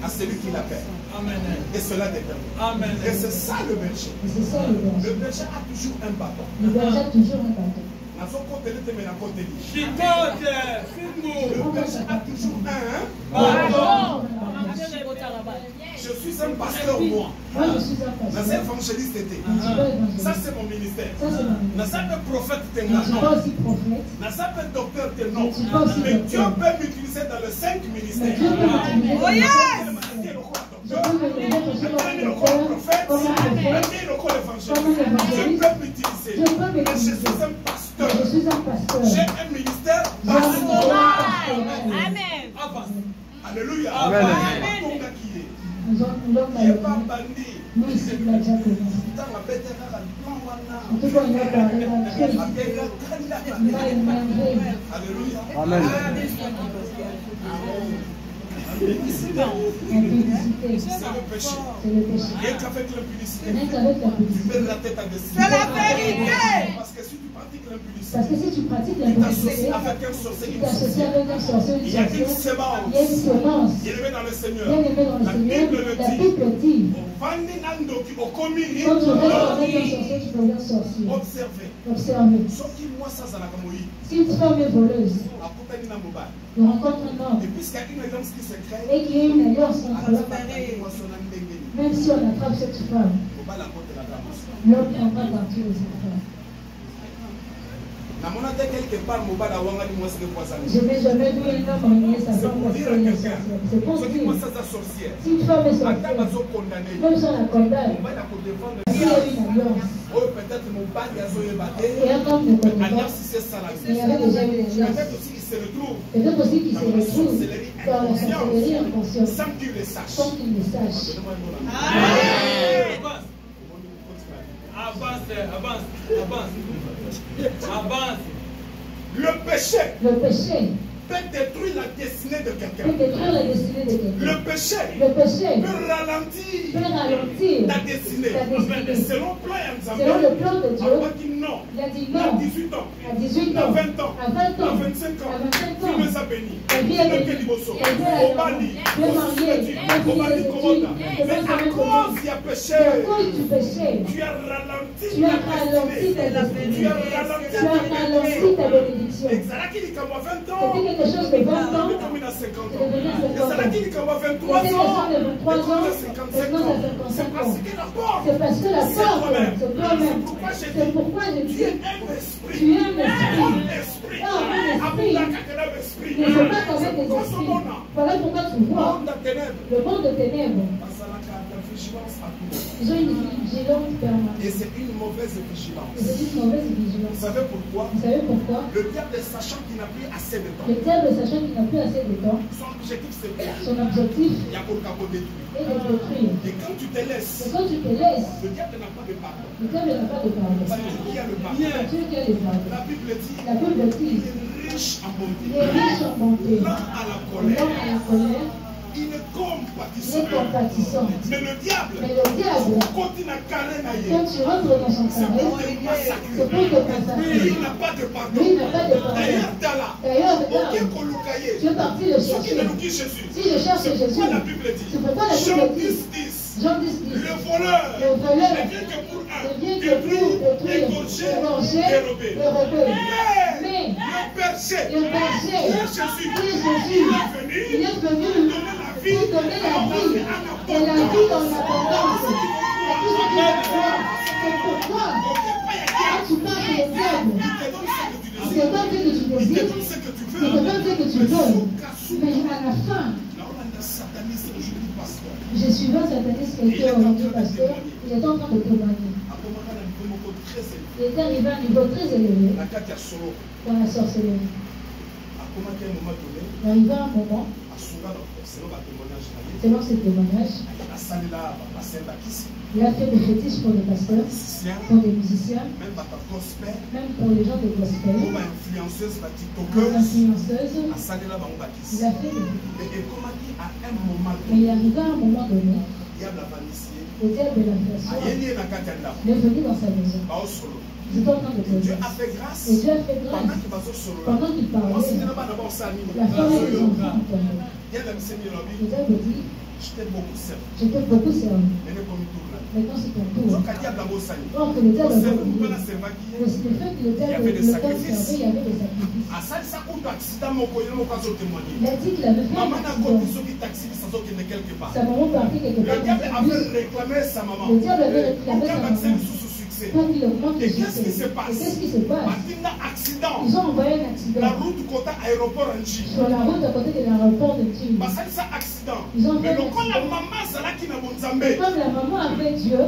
à celui qui l'appelle. Amen. Et cela détermine. Amen. Et c'est ça le berger. Et c'est ça le berger. Le berger a toujours un bâton. Le berger a toujours un bâton. Le berger a toujours un. Je suis un pasteur, moi. Moi, je suis un pasteur. C'est évangéliste. Ça, c'est mon ministère. Ça, c'est mon ministère. Ça, c'est prophète. Je ne suis pas aussi prophète. Ça, c'est docteur. Je ne suis pas aussi Mais Dieu docteur. peut m'utiliser dans les 5 Mais ministères. Dieu peut m'utiliser dans le Je Je peux me mettre aussi comme un docteur, comme un prophète. Dieu peut m'utiliser. Dieu peut Mais je m'utiliser. suis un pasteur. Je suis un pasteur. J'ai un ministère J'ai un ministère pastoral. pastoral. Amen. Alléluia. Amen. Nous avons Il n'est pas bandit. nous ici, il a déjà commencé. Dans la bête, il y a un plan, En tout cas, il a parlé d'un Christ. Il a émergé. Alléluia. Amen. L'impudicité, L'impudicité, c'est le péché. c'est le péché. Rien qu'avec l'impudicité, Rien qu'avec tu l'impudicité. perds la tête à destin. C'est la vérité. Parce que si tu pratiques l'impudicité, Parce que si tu pratiques tu l'impudicité, t'associes avec un sorcier, tu une t'associes sorcière. avec un sorcier, une Il y a une sorcière. sémence. Il y a une semence. Il est levé dans le Seigneur. Bien aimé dans le La Seigneur, Bible le la dit. Bible dit. Vandi nando qui au commis. Quand tu restes avec un sorcier, tu deviens sorcier. Observez. Observez. Sauf qu'il moi ça la camoï. Si une femme est voleuse, A Koutani na Mobile. tu rencontres un homme Et puisqu'il y a une alliance qui se crée, et qu'il y a une alliance entre alors l'homme, même si on attrape cette femme, l'homme prendra partir de cette femme. Je n'ai jamais vu un homme renier sa femme parce qu'elle est sorcière. C'est pour dire, si une femme est sorcière, même si on la condamne, s'il y a une alliance, et un homme ne connaît pas, il y avait déjà une alliance. Peut-être aussi qu'il se retrouve dans la sorcellerie inconsciente, sans qu'il le sache. sans qu'il le sache. Avance. Le péché Le péché peut détruire la destinée de quelqu'un. peut détruire la destinée de quelqu'un. Le péché Le péché peut ralentir peut ralentir ta destinée. ta destinée. Selon le plan Selon le plan de Dieu, non. il a dit À non. 18 ans, À 18 à ans, 20 ans, à 20 ans, à 25 ans, à 25 ans, tu me as béni. ta vie est Le bénie. Kéliboso, Ta vie est au Bali, tu es marié, au Bali Commanda. tu Mais à cause il y a péché, à cause du péché, tu as ralenti tu as ta ralenti destinée. ta destinée. Tu as ralenti Tu as ralenti ta bénédiction. Exactement, il y a 20 ans. C'était quelque chose de 20 ans. Il comme il a 50 C'est devenu ans. 50 ans. Et ça dit qu'il a 23 C'était quelque chose ans. de 23 ans. Et Maintenant, comme il a ça 55 fait 55 ans. ans. C'est parce que la porte. C'est parce que la C'est porte, toi-même. c'est toi-même. C'est pourquoi je Tu dis, es un esprit. tu es un esprit. Un esprit. Il ne faut pas qu'avec des esprits. Voilà pourquoi tu vois le monde de ténèbres. Ils ont une vigilance permanente. Et c'est une mauvaise vigilance. Et c'est une mauvaise vigilance. Vous savez pourquoi? Vous savez pourquoi? Le diable, sachant qu'il n'a plus assez de temps, Le diable, sachant qu'il n'a plus assez de temps, son objectif c'est quoi? son objectif Il y a pour le capot détruire. est de détruire. Et quand tu te laisses, Et quand tu te laisses, le diable n'a pas de pardon. le diable n'a pas de pardon. C'est Dieu qui a le pardon. C'est Dieu qui a le pardon. La Bible dit La Bible dit, il est riche en bonté. il est riche en bonté. Lent à la Lent colère. à la colère. Il est Il est compatissant. compatissant. Mais le diable, Mais le diable, continue à carrer quand tu rentres dans son c'est pour carré, te massacrer. c'est pour te massacrer. Lui, il n'a pas de pardon. Lui, il n'a pas de pardon. D'ailleurs, t'as là. D'ailleurs, Ok, regarde, Kolukaye. tu es parti le Ceux qui chercher. ne nous disent Jésus. Si je cherche C'est Jésus, pourquoi la Bible dit. c'est pourquoi la Jean Bible 10, dit, 10. Jean 10, 10, Le voleur le voleur ne vient que pour un. ne vient que Détruire, pour détruire, égorger, égorger, dérober. dérober. Mais Mais le berger, le berger, qui est Jésus, qui est il Jésus, est il est venu venu donner la vie. pour donner la vie, et la vie dans l'abondance. À tous ceux qui le croient, c'est pourquoi quand tu parles au diable, Il te donne ce que tu c'est désires. pas ce que tu Il te désires, donne ce que tu c'est veux. pas ce que tu veux. Mais à la fin, Là, on a un sataniste aujourd'hui, pasteur. je suis un sataniste qui était aujourd'hui pasteur, il est en train de témoigner. Akomaka na niveau moko très élevé. Il est arrivé à un niveau très élevé Na kati ya solo. dans la sorcellerie. Akomaki à un moment donné, Il est arrivé à un moment, asunga selon ba témoignage na ye. selon ses témoignages, Asalela ba pasteur bakisi. il a fait des fétiches pour les pasteurs, Musicien, pour les musiciens, même ba gospel, même pour les gens de pour gospel, ba influenceuse, ba les tiktokeuse. influenceuses. Asalela bango Il bakisi. a fait des... Et ekomaki à un moment Mais il donné, est arrivé à un moment donné, diable avanisie. le diable de l'inflation Ayeni ye na kati ya ndako. est venu dans sa maison. Baosolo. Ils étaient en train de Dieu pleurer. a fait grâce. Et Dieu a fait Pendant grâce. que bazosolola. Pendant qu'il Moi, parlait, c'était là-bas d'abord ça anime. la femme et les enfants ont tombé. Il y a la mission de la Le vie. diable dit, J'étais beaucoup seul. j'étais beaucoup servi. Mais ne comme tout là. Maintenant c'est ton tour. Donc, à diable à Bossani. Or que le diable a C'est voulu. vous qui avez servi. Le fait que le diable Il y avait des le fait sacrifices. servir, il y avait des sacrifices. À ça, ça compte accident, mon coïn, mon cas de témoigner. Il a dit qu'il avait fait un Maman n'a accident. compté ceux qui taxi, ça sort de quelque part. Sa maman partait quelque Le part. diable dans un bus. avait réclamé sa maman. Le diable avait réclamé sa Aucun maman. vaccin sous ce succès. Pour qu'il augmente le Et qu'est-ce qui succès. se passe? Et qu'est-ce qui se passe? Martina accident. Ils ont envoyé un La accident route côté aéroport en J. sur la route à côté de l'aéroport de Tunis. Parce que ça accident. Ils ont Mais fait le un quand la accident. maman Zala qui n'a bon Et zambé. comme la maman avait Dieu,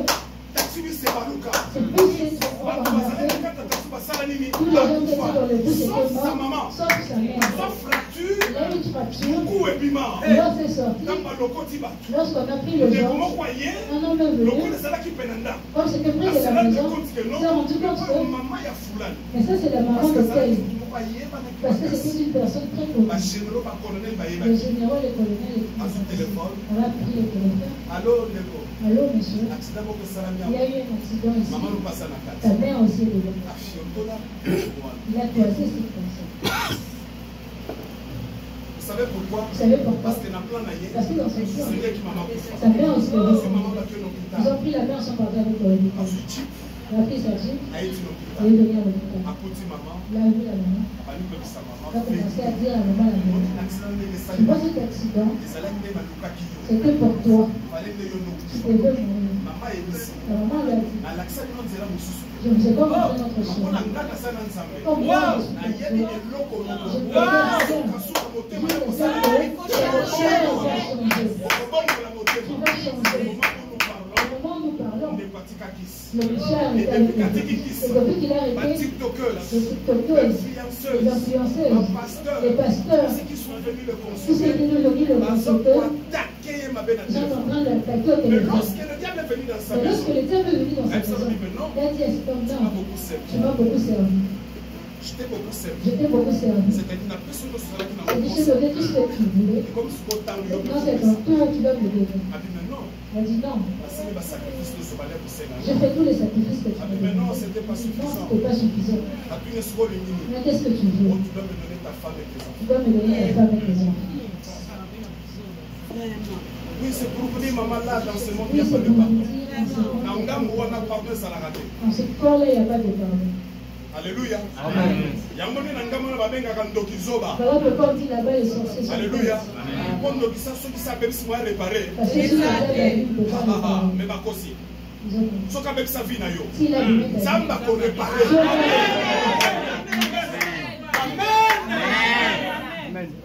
Taxi lui c'est Baluka. c'est plus ces trois Bato qu'on a bazali fait. na kati ya taxi basala nini? Tous les gens qui étaient dans le bus Sauf étaient sa maman. morts, sauf sa mère. Sauf fracture. Il y a eu une fracture. Beaucoup ebima. Lorsqu'elle est sortie, Dans balokoti bato. lorsqu'on a pris le Mais genre, comment croyez? un homme est Le venu. coup de Zala qui penanda. Comme c'était près de C'est la là maison, compte que il non. s'est rendu compte que, Maman ya fulani. mais ça c'est la maman Parce que de Zala tel. qui croyait pas Parce que c'était une personne très connue. ba généraux ba colonel ba Le yeba. général, le colonel, À son téléphone. on a pris le téléphone. Allô Neko. Allô monsieur, Accident moko salami. il y a eu un accident ici. Maman nous passe na Ta kati. mère aussi est dedans. Afiontola. Il a croisé cette personne. Vous savez pourquoi? Vous savez pourquoi? Parce que dans le plan naïe, Parce que dans son plan, c'est lui qui m'a sa fait. mère aussi est C'est dedans. maman qui est Ils dans ont l'hôpital. pris la mère sans parler avec l'hôpital. Ensuite, Chip Il a pris sa jeep, a été il dans est l'hôpital. venu à l'hôpital. A petit maman, Il a vu la maman. a lui comme sa maman. Il a commencé à dire à la maman la On maman. dit l'accident de Tu l'Espagne. vois cet accident, Les salades de Maluka qui y c'était pour toi. fallait que nous Tu devais mourir. Maman est ici. La maman lui a dit, À l'accident de notre Moussou. je ne sais pas montrer notre On chemin. a un gars qui s'en a ensemble. Comme moi, je suis Na yé ni eloko Je moko. peux pas faire. Kasuka motema Je ya sais kosala. que la chair va changer. Kobongola motema. Tu vas changer. Au moment où nous parlons, Au moment où nous parlons, on est parti qu'à Kiss. le monsieur a Et arrêté depuis avec qu'à lui. Kiss, Et depuis qu'il a ma arrêté, TikToker, les tiktokeuses, les les influenceuses, pasteurs, les pasteurs, ceux qui sont venus le tous ceux consulter, qui nous ont dit le consulter, attaquer ma belle ils sont en téléphone. train d'attaquer au Mais téléphone. lorsque le diable est venu dans sa Mais lorsque maison, le diable est venu dans sa elle s'est maison, dit, mais non, il a dit à cet homme, tu non, m'as beaucoup servi. tu m'as beaucoup servi. Je t'ai beaucoup servi. Je t'ai beaucoup servi. C'est-à-dire, la personne qui sera qui n'a Et pas je t'ai donné tout ce que tu voulais. Et comme ce qu'on t'a eu, Maintenant, c'est ton tour, tu dois me donner. a dit, mais non, Il a dit non. la scène va sacrifice de ce balai pour Sénat. J'ai fait tous les sacrifices que tu A m'as dit, mais donné. non, c'était pas Non, suffisant. c'était pas suffisant. A dit, n'est-ce pas le mini? Mais qu'est-ce que tu veux? Oh, tu dois me donner ta femme et tes enfants. Tu dois me donner la femme et tes enfants. Oui, c'est pour vous dire, maman, là, dans ce monde, il Oui, n'y a c'est pas de pour pardon. vous dire, dans ce monde, Dans le gamme, on a pardon, ça l'a raté. dans ce corps-là, il n'y a pas de pardon. Alléluia. Amen. Yango ni na ngama na babengaka ndoki zoba. Voilà pourquoi on dit là-bas les sorciers sont Alléluia. bêtes. Mpo ndoki sa soki sa bebisi mo réparer. Parce que si la Bible ne peut pas le faire, Mais bakosi. ils ont compris. Soki abebisa vie na yo. S'il a donné ta vie, Zamba ko réparer. Dieu va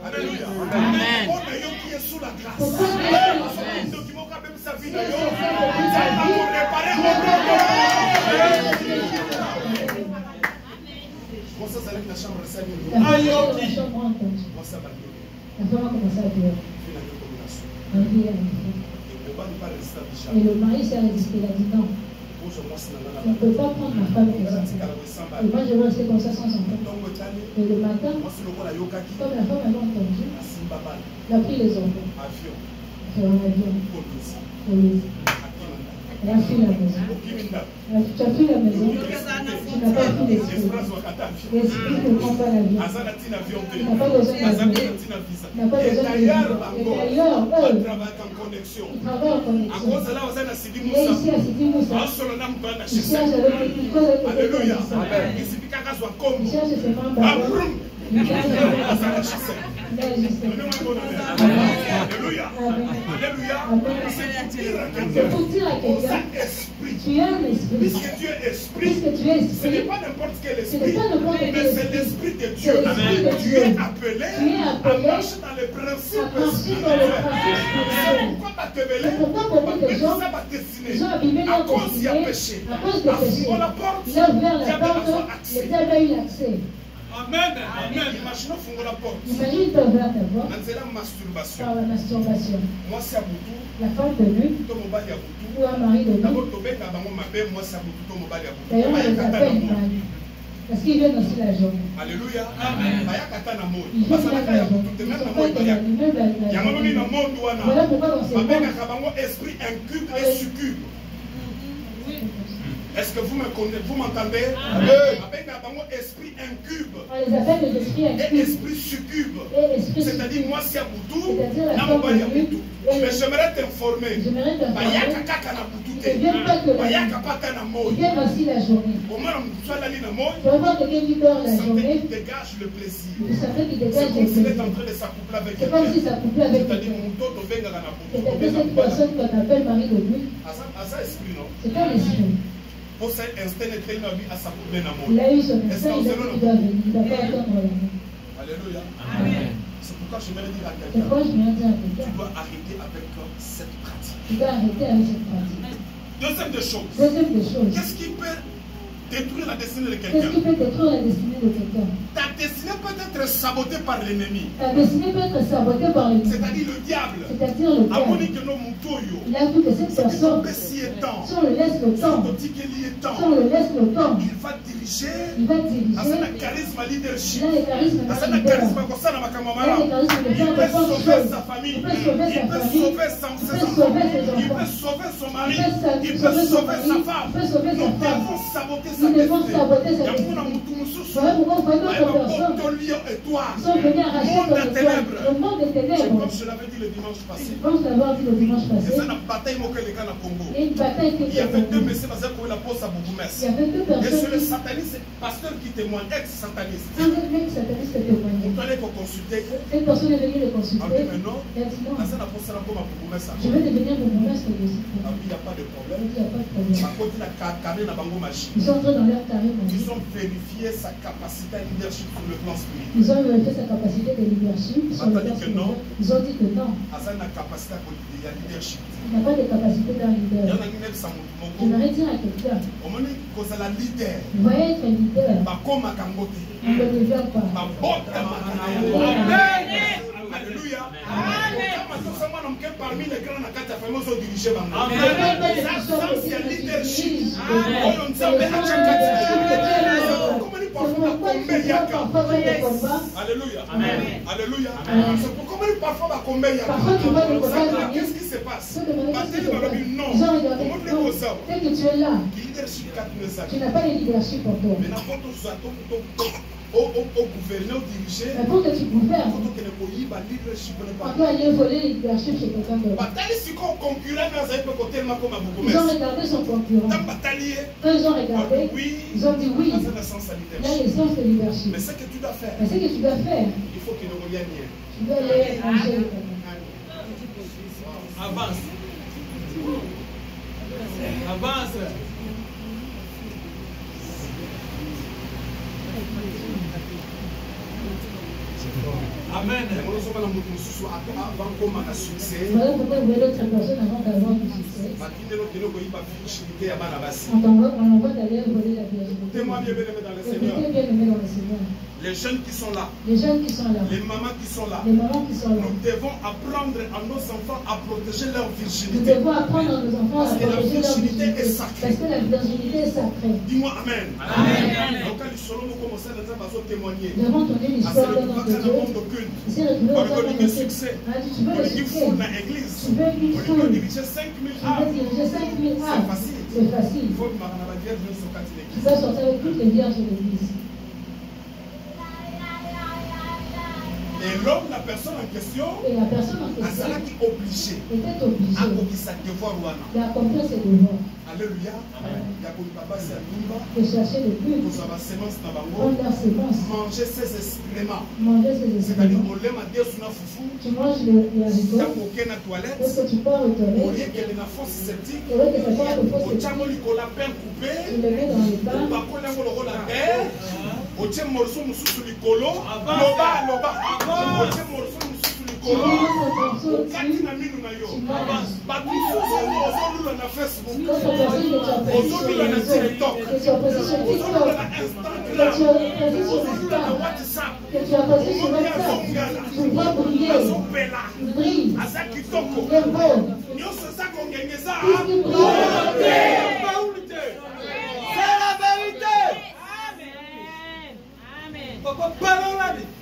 Alléluia. Amen. Mpo na yo qui est sous la grâce. Pourquoi Dieu fait la Soki grâce? ndoki moko abebisa vie na Si yo. c'est ça depuis ta Zamba ko vie, réparer Dieu mon va problème. faire. Moi ça c'est la chambre de Seigneur. La femme est dans la chambre a entendu. Moi ça va dire. La femme a commencé à pleurer. Fais la domination. Un vie à l'enfant. Et on va ne pas rester à Et Bicham. le mari s'est résisté. Il a dit non, Bonjour, moi c'est on ne Nana. peut pas prendre ma femme et mes enfants. Et moi, je vais rester comme ça sans enfant. Donc otali. Et le matin, Moi c'est le rôle à Yokaki. comme la femme avait entendu, À Simbabal. il a pris les enfants. Avion. sur un avion. Oui. Elle a fui la maison. Tu as fui la maison. Tu n'as pas fui l'esprit. L'esprit ne prend pas l'avion. Tu n'as pas besoin d'avion. Tu n'as pas besoin d'avion. Et d'ailleurs, eux, ils travaillent en connexion. Et ici à Sidi Moussa, ils cherchent avec une cause de Alléluia. ils cherchent ses membres. Alléluia. Alléluia. C'est pour dire à quelqu'un, tu es un esprit. Puisque tu es esprit, Puisque tu es ce n'est esprit, pas n'importe quel ce esprit, n'est pas n'importe quel mais c'est esprit. l'esprit de Dieu. C'est l'esprit de Tu Dieu. es appelé à marcher dans les principes À marcher dans les principes spirituels. C'est pourquoi tu as révélé, C'est pourquoi beaucoup de gens, ça va dessiner. ils ont abîmé À leur cause il y a destinée, péché. à cause de À péché. fond la porte, Il a ouvert il y la a besoin porte, d'accès. le diable a eu l'accès. Amen. Amen. Imaginons fond la porte. Imagine tu as ouvert ta porte C'est la masturbation. par la masturbation. Moi c'est à Boutou, La femme de nuit tout mon bal y a Boutou. ou un mari de nuit. D'abord Tobé Kabango m'appelle, moi c'est à Boutou, tout mon bal y a Boutou. D'ailleurs, on Baya les kata na appelle moi. mari. Parce qu'ils viennent aussi la journée. Alléluia. Amen. Baya kata na moi. Ils Parce viennent que même la la journée. Boutou, Ils même na sont moi pas il y a. même Il y a même dans le monde wana. Voilà pourquoi dans ces Babeka mondes, Kabango esprit incube et succube. Est-ce que vous me connaissez, vous m'entendez? Babeka Kabango esprit incube on les appelle les esprits et incubes esprit succube. et esprits C'est-à-dire moi c'est à Boutou, C'est-à-dire la na femme mon bal y a de nuit Boutou. et- Mais j'aimerais t'informer. J'aimerais Baya t'informer kaka na Boutou qu'ils te. ne viennent pas que la Baya nuit. kapa na moi. Ils viennent aussi la journée. Au moins on soit allé na moi. Tu vas voir quelqu'un qui dort la Ça journée, dégage le plaisir. vous savez qu'il C'est dégage comme le s'il est plaisir. en train de s'accoupler avec C'est comme si quelqu'un. ça couplait avec C'est-à-dire quelqu'un. mon toto venga na C'est-à-dire cette Boutou. personne qu'on appelle mari de nuit, À ça esprit non. c'est un esprit. Pour ça instinct est traîné à s'accoupler na moi. Il a eu son instinct, il a dit qu'il doit venir, il ne doit pas attendre la nuit. Alléluia. Amen. C'est pourquoi je vais dire à C'est quelqu'un, pourquoi je viens dire à tu quelqu'un, dois arrêter avec cette pratique. tu dois arrêter avec cette pratique. Deuxième des choses, Deuxième des choses, qu'est-ce qui peut détruire la destinée de qu'est-ce quelqu'un? qui peut détruire la destinée de quelqu'un? Ta destinée peut être sabotée par l'ennemi, Ta destinée peut être sabotée par les c'est-à-dire le diable. c'est-à-dire le À diable. mon que non mutoyo, Il a vu que cette personne, si étant, si on le laisse le temps, si si on le laisse le temps, il va diriger. il va diriger. Asana charisme leadership. Il a les charismes de Asana leader. charisme kosala makambo Il a les malamu. charismes de Il faire peut de bonnes sauver choses. sa famille. Il peut sauver sa Il peut famille. sauver ses Il peut enfants. sauver ses Il peut enfants. sauver son mari. Il peut Il peut sauver son sauver mari. sa femme. Il peut sauver sa Nous femme. devons saboter sa Nous devons destinée. saboter sa Yango na destinée. mutu mususu. Voilà pourquoi on voit Bayeba d'autres personnes kotolio et toi. qui sont venus arracher Monde ton des étoile. ténèbres. Le monde des ténèbres. Comme je l'avais dit le dimanche passé. Je pense l'avoir dit le dimanche Et passé. ça n'a bataille moqué les gars na Congo. Il y a une bataille qui Il y avait était deux menée. messieurs parce que la pose à Il y Bougoumès. avait deux Et sur personnes. le satanisme, pasteur qui témoigne, ex-sataniste. Un mec sataniste a témoigné. On allait consulter. Cette personne est venue le Ah oui, consulter. mais non. Il a dit non. Ah, ça n'a pas ça comme à Bougoumès. Je vais devenir mon maître aussi. Ah oui, il n'y a pas de Il problème. n'y a pas de problème. Par contre, il a carré la bango magie. Ils sont entrés dans leur carré Ils magique. ont vérifié sa capacité à leadership sur le plan spirituel. Ils ont vérifié sa capacité de leadership sur le plan spirituel. Ils ont dit que non, Ah, ça n'a capacité à leadership. il n'a pas de capacité d'un Il y leader. en a qui n'aiment ça. J'aimerais dire à quelqu'un, Au moment où la leader, vous voyez être un leader, Bakoma Kangote, on ne le devient pas. Babota Makanayo. Amen. Alléluia. Amen. Parmi les grands nakata fameux ont dirigé Bango. Amen. Ça, c'est un leadership. Amen. Oh, on s'appelle Comment il parfois combien yaka. Alléluia. Amen. Alléluia. Amen. C'est pour comment il parfois combien yaka. Parfois, tu vois le combat Qu'est-ce qui se passe? Ceux demandent qu'est-ce qui se passe. Non. Ils ont regardé, Comment tu non, le ça? dès que tu es là, Leadership 4 tu n'as pas de leadership pour toi. mais n'importe où ça au gouvernement dirigé Mais pour que tu gouvernes, quand on est pas leadership on on n'est doit pas aller voler le leadership chez quelqu'un d'autre. bataille si qu'on concurrent dans un peu côté comme à beaucoup Ils ont regardé son concurrent. dans bataille Quand ils ont regardé, oui ils ont dit oui, dans un sens à il y a leadership l'essence de leadership. mais ce que tu dois faire Mais ce que tu dois faire, il faut qu'il ne revienne rien tu dois aller manger le papa. Avance. Avance. Amen. on se met dans notre sous avant comme un succès Voilà pourquoi vous voyez d'autres personnes avant d'avoir du succès. bakindelo kilo ko yiba fichité ya bana basi On envoie d'aller voler la virginité. témoin bien aimé dans le Seigneur Écoutez bien aimé dans le Seigneur. les jeunes qui sont là Les jeunes qui sont là, les mamans qui sont là les mamans qui sont là, nous devons apprendre à nos enfants à protéger leur nous virginité. devons apprendre à nos enfants à Parce que la protéger leur virginité virginité. est sacrée. Parce que la virginité est sacrée. Dis-moi Amen. Amen. Donc quand les solos nous commencent à témoigner. Nous avons entendu À Ah, c'est le programme dans le monde aucune. On veut donner succès. On veut dire foule dans l'église. On veut diriger 5000 âmes. C'est facile. Il faut que ma vierge ne soit pas de l'église. Tu peux sortir avec toutes les vierges de l'église. Et l'homme, la personne en question, et la personne en question était obligé à accomplir ses devoirs. Alléluia. De chercher le but. Prendre la sémence. Manger ses excréments. C'est-à-dire, tu manges les haricots. Est-ce que tu pars aux toilettes? Et là, que ça part de fausse septique. Tu le mets dans les pains.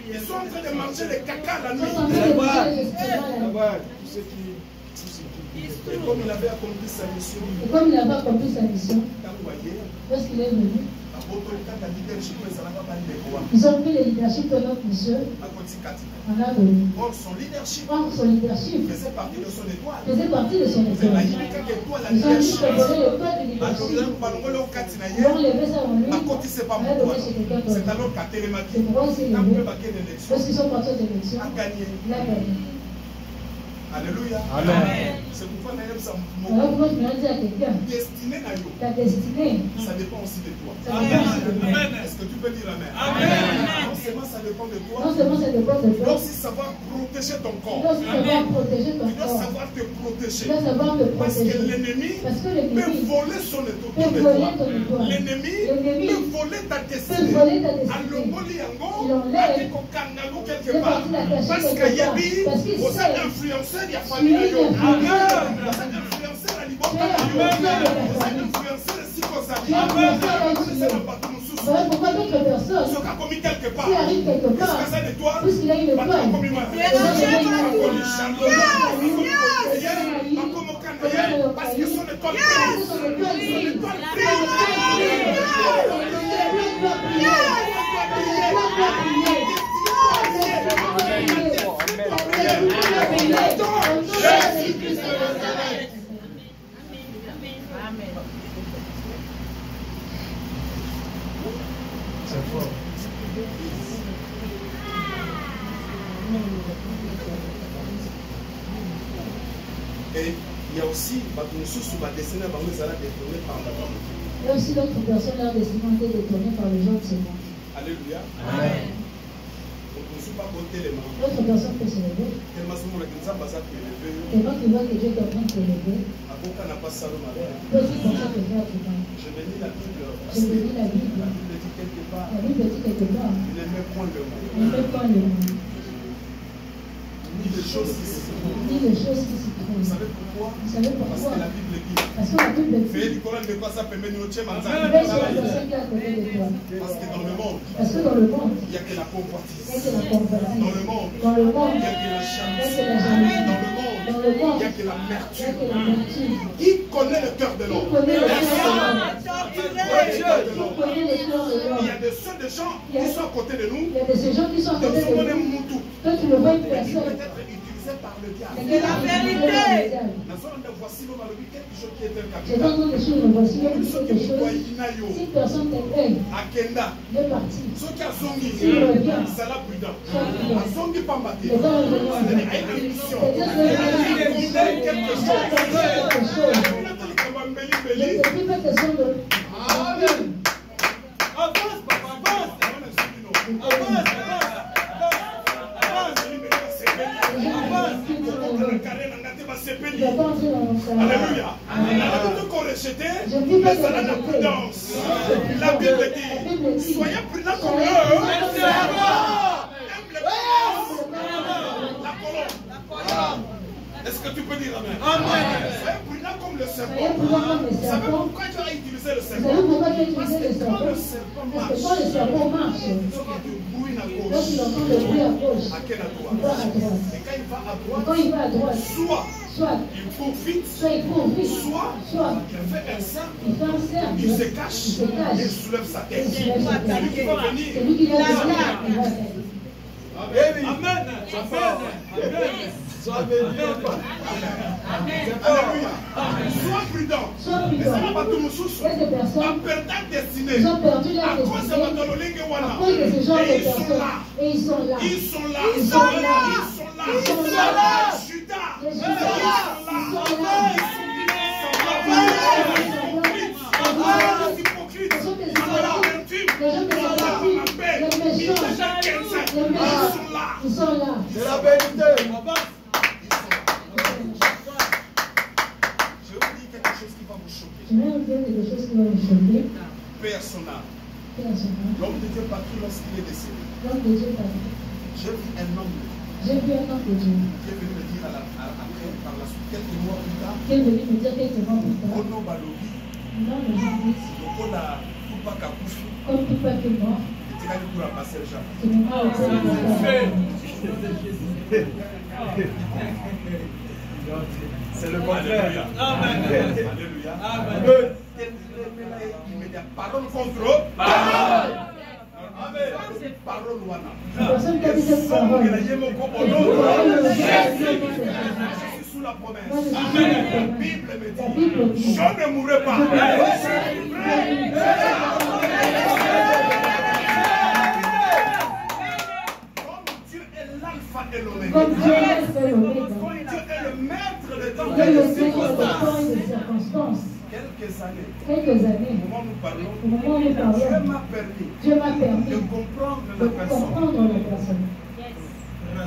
Ils sont en train de manger les caca la nuit. Et comme il avait accompli sa mission, lorsqu'il est venu, ils ont pris le leadership de notre monsieur. Or, son leadership faisait partie de son étoile. Ils ont dit que voler l'étoile du leadership. Ils ont levé ça en lui. C'est alors qu'à Télémaki, lorsqu'ils sont partis aux élections, a gagné. il a gagné. Alléluia. Amen. C'est pourquoi Alors moi je me dis à quelqu'un, ta destinée, ça dépend aussi de toi. Amen. Est-ce que tu peux dire Amen? Amen. Non seulement ça dépend de toi, non seulement ça dépend de tu dois toi, aussi savoir protéger ton tu corps. dois aussi savoir protéger ton Tu dois corps. savoir te Tu protéger. dois savoir te Parce que protéger. l'ennemi Parce que peut l'ennemi voler son étoile. peut voler ton étoile. L'ennemi L'ennemi peut voler ta peut destinée. voler ta À destinée. l'ongoli yango, Il enlève. à Kikokangalo quelque C'est part. parti la cacher Parce quelque qu'il y a part. dit, Parce qu'il vous sait. êtes influenceur, il y a famille. Tu es Vous influenceur. êtes influenceur à l'Ibota. Tu es influenceur de la Vous êtes famille. influenceur de Sikosali. Tu es influenceur Vous aussi. êtes un bateau sous. Voilà pourquoi d'autres personnes, Ce qui a commis quelque part. s'il arrive quelque part, Qu'est-ce que ça de toi? puisqu'il a une étoile, Bateau commis mal. il va gagner une Parce que son étoile Et il y a aussi, sous ma destinée, ils allaient détourner par la mort. Il y a aussi d'autres personnes, leur destinée ont été détournées par les gens de ce monde. Alléluia. Amen. Donc, ne suis pas côté les mains. D'autres personnes peuvent se lever. Tellement souvent, les gens basent à t'élever. Tellement qu'ils voient que Dieu est en train de te lever, Avocat n'a pas ça, ma mère. peut aussi penser à te faire du mal. Je bénis la Bible. Je bénis la Bible. La Bible dit quelque part. La Bible dit quelque part, Il n'aimait point le monde. ne fais pas le mal, Ni des choses qui se font. ni les choses qui s'y Vous trouvent. savez pourquoi? Vous savez Parce pourquoi? que la Bible dit. Parce que la Bible Fais dit, du Coran de quoi ça permet de nous tuer, veille sur la personne qui est à côté de toi. Parce que dans le monde, Parce que dans le monde, il n'y a que la il y a convoitise. que la convoitise. Dans le monde, Dans le monde, il n'y a que la il y a jalousie. que la jalousie. Dans le monde, Dans le monde, il n'y a il que y a l'amertume. que l'amertume. Qui connaît le cœur de Qui l'homme? connaît le cœur de l'homme? Qui connaît le cœur de Qui l'homme? connaît le cœur de Il y l'homme? a de ceux de gens qui sont à côté de nous. Il y a de ces gens qui sont à Nous côté sommes de des nous. moutous. Toi, tu le vois une Qui peut personne. être utilisé par le diable. C'est la vérité. Nous sommes de voici l'homme à l'objet quelque chose qui est un J'ai capital. entendu des choses, voici même Ceux quelque qui voient chose. Inayo, Si personne t'aime, Akenda, deux parties. ceux qui ont zongi, Si le revient, c'est la prudence. sois prudent. Azongi Pambate. Les gens vont venir en C'est-à-dire, vrai. il y a une mission. C'est-à-dire que Il y a quelque chose. quelque chose. Beli, Les petits peuvent te sont de... Amen. Avance, papa, avance. Avance, Tu vas pas entrer dans mon salon. Alléluia. Je ne dis pas que Mais la prudence. La Bible dit, soyez prudents comme eux. La colombe. Est-ce que tu peux dire Amen? Amen. Soyez prudents comme le Soyez serpent. prudents comme les Vous savez serpents. pourquoi tu as utilisé le Vous savez serpent? pourquoi tu Dieu a utilisé le serpent. Parce que quand le serpent marche, quand il entend le bruit à gauche, il va à droite. Et quand il va à droite, soit il court vite, soit soit il fait un cercle, il se cache, il soulève sa tête. il soulève sa tête. Celui qui va venir. Celui qui va venir, il va faire. Amen. Alléluia. Sois prudent. Il y a des personnes qui ont perdu leur destinée à cause de ce genre de personnes. Et ils sont là. Ils sont là. Ils sont là. Ils sont là. Judas. Les Judas, ils sont là. Les hypocrites. Ce sont des Les hypocrites. Les gens qui sont partis. Les méchants. Les méchants. Ils sont là. C'est la vérité. Je vais vous dire quelque chose qui va vous choquer. Je vais vous dire quelque chose qui va vous choquer. Personnel. Personnel. L'homme de Dieu partit lorsqu'il est décédé. L'homme de Dieu partit. J'ai vu un homme J'ai vu un homme de Dieu qui est venu me dire après, par la suite, quelques mois plus tard, qui est venu me dire quelques mois plus tard. Ono Balobi, Non, mais je dis, Lokola Kupa Kapufu, comme tout pas que moi, et tu vas pour la passer le Jean. c'est le mal auquel il va faire. C'est le contraire. Amen. Alléluia. Amen. Parole contre parole. Amen. Parole wana. Personne qui a dit cette parole. Je suis sous la promesse. La Bible me dit, je ne mourrai pas. Comme Dieu est l'alpha et l'oméga. Comme Dieu est l'oméga. Comme Dieu est le maître de temps Dieu et est de le Seigneur de temps et de circonstances. circonstances. Quelques années, au moment où nous parlons, au moment où nous parlons, Dieu m'a permis permis de comprendre la personne.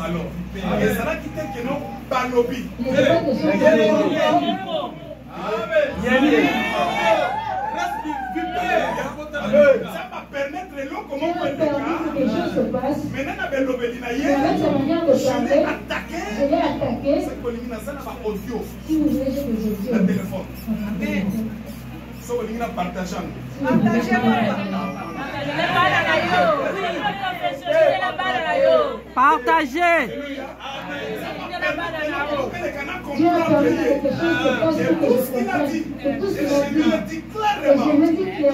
Alors, et ça va quitter que non, Balobi. Il n'est pas question de Ça va permettre l'eau comment on peut Dieu a permis que des choses se passent. maintenant, Et avec sa manière de je l'ai parler, attaqué. je l'ai attaqué. C'est que l'immunité n'a audio. Si vous voulez, j'ai des Le audios. téléphone. So, on a partagé. Partagez. Dieu a permis que quelque chose se passe pour que je comprenne que tout ce qu'il a dit. Et je le dis clairement.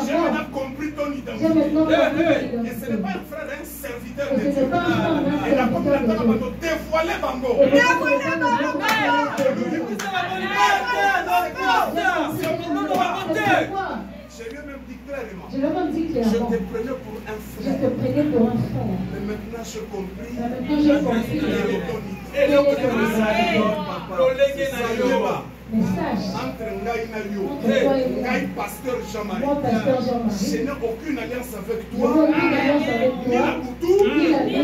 J'ai maintenant compris ton J'ai identité. maintenant compris Et ce n'est l'identité. pas un frère, un serviteur Et de ce Dieu. n'est pas un frère, un Et la première serviteur fois, de Dieu. dévoiler Bango. Et Je lui ai même dit clairement. je l'ai même dit Je clairement. te prenais pour un Je frère. te prenais pour un frère. Mais maintenant, j'ai compris. Mais maintenant, j'ai compris. Et Mais sache, entre Ngaï na yo, entre toi et moi, Ngaï pasteur Jean-Marie, moi, pasteur Jean-Marie, je n'ai aucune alliance avec je toi, n'ai aucune alliance avec ni la toi, Boutou, ni la ni vie.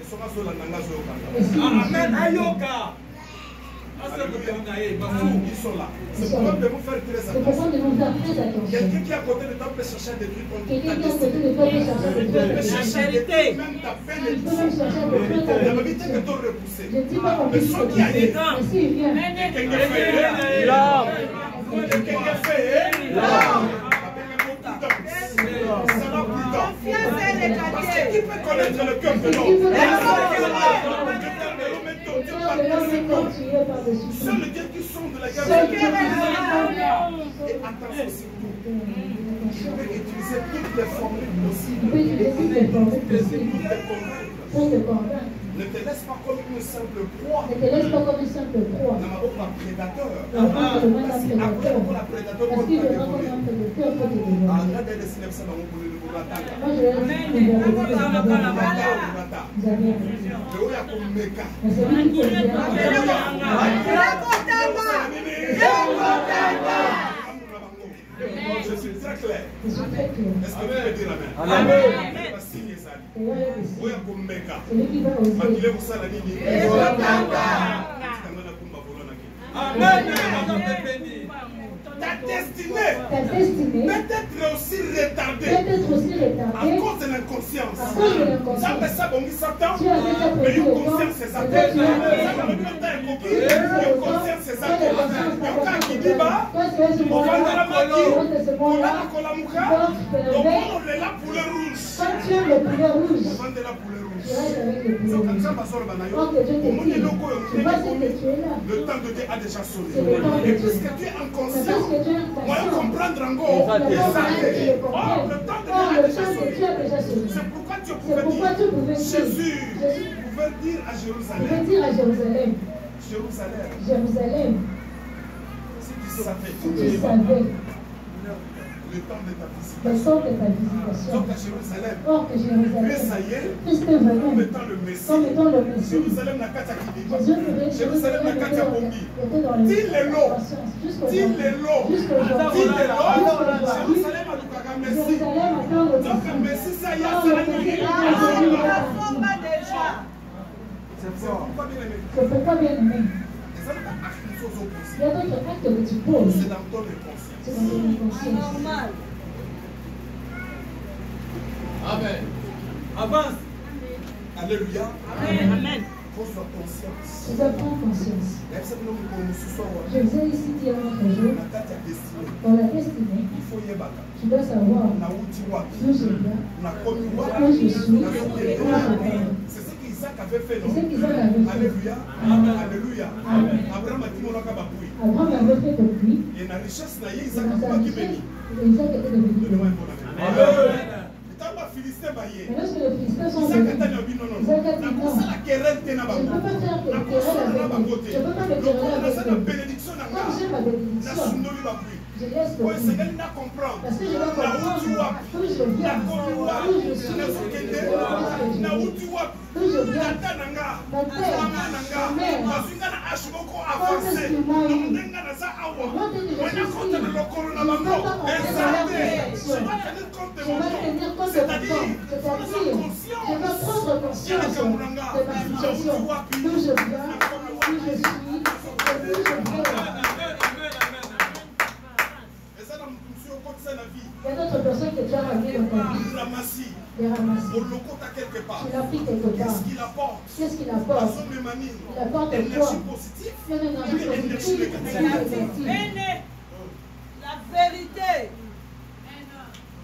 Et sera sur la nanga sur le Et si Amen. Ayoka. Ils sont là. C'est pourquoi nous devons faire très c'est attention. pourquoi nous devons faire très attention. Quelqu'un qui est à côté de toi peut chercher à détruire ton Quelqu'un qui est à destin. côté de toi peut chercher de Peut toi. chercher à détruire même ta Il peut même bénédiction. chercher à détruire ta La vérité que bénédiction. t'as repoussé. Je ne dis pas qu'on Mais puisse ceux qui a dit, mais s'il vient, quelqu'un fait, quelqu'un fait, ça va plus tard. Parce que qui peut connaître le cœur de l'homme? le cœur Le de l'homme est torturé par-dessus tout. seul Dieu qui sonde la Seul guerre. Dieu qui Et attention surtout, tu peux utiliser toutes les formules peut possibles utiliser toutes les formules possibles pour te convaincre. pour te convaincre. Ne te laisse pas comme une simple proie. Ne te laisse pas comme une simple proie. N'a pas prédateur. Avant de devenir un Après, prédateur. on a prédateur Parce pour qu'il te devient comme dévorer. un prédateur pour te dévorer. Ah, là, des signes, ça va vous le l'attaque. Moi, je vais dire que vous avez raison. Vous avez raison. Le haut, il y a comme méca. Mais c'est lui qui peut dire. Je suis très clair. Je suis très clair. Est-ce que tu peux dire amen? Amen. Il va signer ça. Et là, il y a des signes. Oui, comme méca. C'est lui qui va oser. Makile musala nini? Ta destinée Ta destinée peut être aussi retardée peut être aussi à retardée cause de l'inconscience. à cause de Ça l'inconscience. fait ça, bon, Satan. Tu as déjà Mais prévu une le temps. conscience, c'est ça. Et toi, tu as Ça, le temps est compris. Une conscience, c'est ça. Il y a un qui dit, bah, que ce monde-là, de ce monde-là, donc tu te réveilles. Quand tu aimes le poulet rouge, tu restes avec le poulet rouge. Quand Dieu te dit, tu vois ce que tu es là. Le temps de Dieu a déjà sonné. C'est le temps de Et Dieu. puisque tu es C'est inconscient, parce que tu es moi, inconscient. comprendre Et encore. le moment que tu le comprends, Le temps de or Dieu a le déjà temps de Dieu sonné. a déjà sonné. C'est pourquoi tu C'est pouvais pourquoi tu dire, pouvais dire, Jésus Jésus, pouvait dire à tu peux Jérusalem, dire à Jérusalem, Jérusalem, Jérusalem, si tu savais, si tu savais le temps de ta visite. le temps de ta visitation, Donc à Jérusalem, or que Jérusalem, ça y est, Christ est comme venu, étant le Messie. comme étant le Messie. Jérusalem n'a qu'à t'acquitter. Jésus pouvait Jérusalem n'a qu'à t'abomber. était dans les Dis les lots. jusqu'au Dis les lots. jusqu'au jour. Dis les lots. Jusqu'au jour. Jérusalem a tout qu'à Messie. Jérusalem attend le Donc le Messie. Messie, ça y est, Or ça le y Messie est. est parti. C'est pourquoi, bien aimé, C'est pourquoi, bien aimé, et ça, t'as acquis une chose au il possible. y a d'autres actes que tu poses. C'est dans ton inconscient. C'est dans ton inconscient. Amen. Avance. Alléluia. Amen. Pose la conscience. Tu dois prendre conscience. Et c'est pour nous que nous ce soir, Je vous ai ici dit un autre jour, on a qu'à ta destinée. dans la destinée, Il faut y aller. tu dois savoir On a outi wapi. d'où je viens, On a connu où wapi. je suis, On a où fait je vais. c'est ce qu'Isaac avait fait, C'est non? ce qu'ils ont avait fait. Alléluia. Amen. Alléluia. Amen. Abraham a dit mon akabapui. Abraham avait fait depuis, Et dans la richesse, et Isaac dans a sa pas qui richesse, béni. Isaac était devenu. Donnez-moi un bon amen. Amen. Tant que Philistin va y Mais lorsque les Philistins sont Isaac venus, a dit non, non, non. Isaac a dit non. Ça la querelle t'es je ne peux pas faire La de querelle avec eux. Je ne peux pas me quereller avec ça la eux. bénédiction n'a Comme j'ai ma La bénédiction, sundoli va plus. je laisse le Ouais, fruit. Seigneur n'a comprendre. Parce que je dois Na comprendre uti wapi. d'où je viens, Na komi d'où wapi. je suis, Na sukende. Na uti wapi. d'où je viens. Tata nanga. Mon père, Mama nanga. ma mère, Bazinga na ashi moko avancé. Quand est-ce qu'ils m'ont eu? Namunenga na za awa. Moi, dès que je Wena suis konte ici, na lokolo na je ne bango. peux pas compter sur leur réaction. Je dois tenir compte de Je mon vais temps. tenir compte de mon C'est-à-dire, temps. C'est-à-dire, je dois prendre conscience de ma situation, d'où je viens, où je suis, et d'où je vais. Et ça, dans mon côté, c'est la vie. Il y a d'autres personnes que tu as ramenées dans ta vie, La massie. les ramasser. Au loco, t'as quelque part. Tu l'as pris quelque part. Qu'est-ce qu'il apporte? Qu'est-ce qu'il La apporte? zone de manine. Il apporte quoi? Énergie positive. Il y a une énergie positive et négative. La vérité.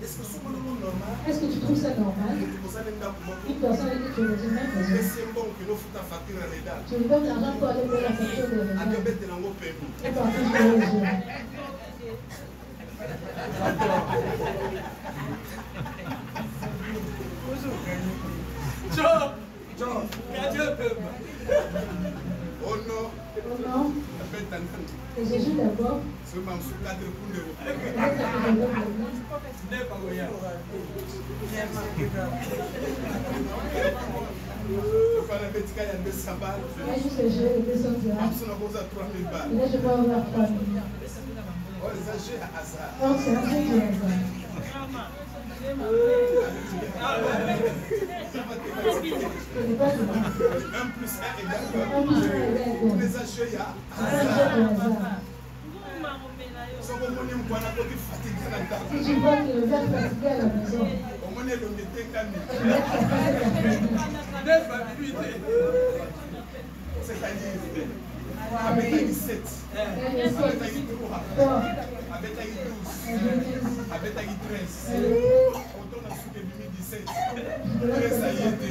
Est-ce que c'est normal? Est-ce que tu trouves ça normal? Vous allez me dire, Une personne a dit que tu veux dire même personne. c'est bon que nous faisons facture à l'état. Tu lui donnes l'argent pour aller payer la facture de À l'école. Québec, t'es dans vos pays. Et partage de les gens. John. Oh non. Oh non, Appelle ta nana. et Jésus d'abord, C'est ma sous cadre pour le peut-être que je donne l'église. Il fallait mettre qu'il y a des sabats. Là, juste le jeu de 200 dirhams. Après, on a posé à 3000 balles. Et là, je peux avoir 3 millions. Oh, les âgés à hasard. Donc, c'est un jeu qui est hasard. Ce n'est pas souvent. 1 plus 1 égale Un plus un égale quoi? deux. Les âgés, C'est un jeu de hasard. so komoni mwana koti fatigué na ndako Si tu vois que le gars est fatigué à la maison, omoni elongi etekami tu laisses ta femme c'est-à-dire abetaki 7 abetaki 3 abetaki 12 abetaki 13 otona suki ebimi 17 13 aye te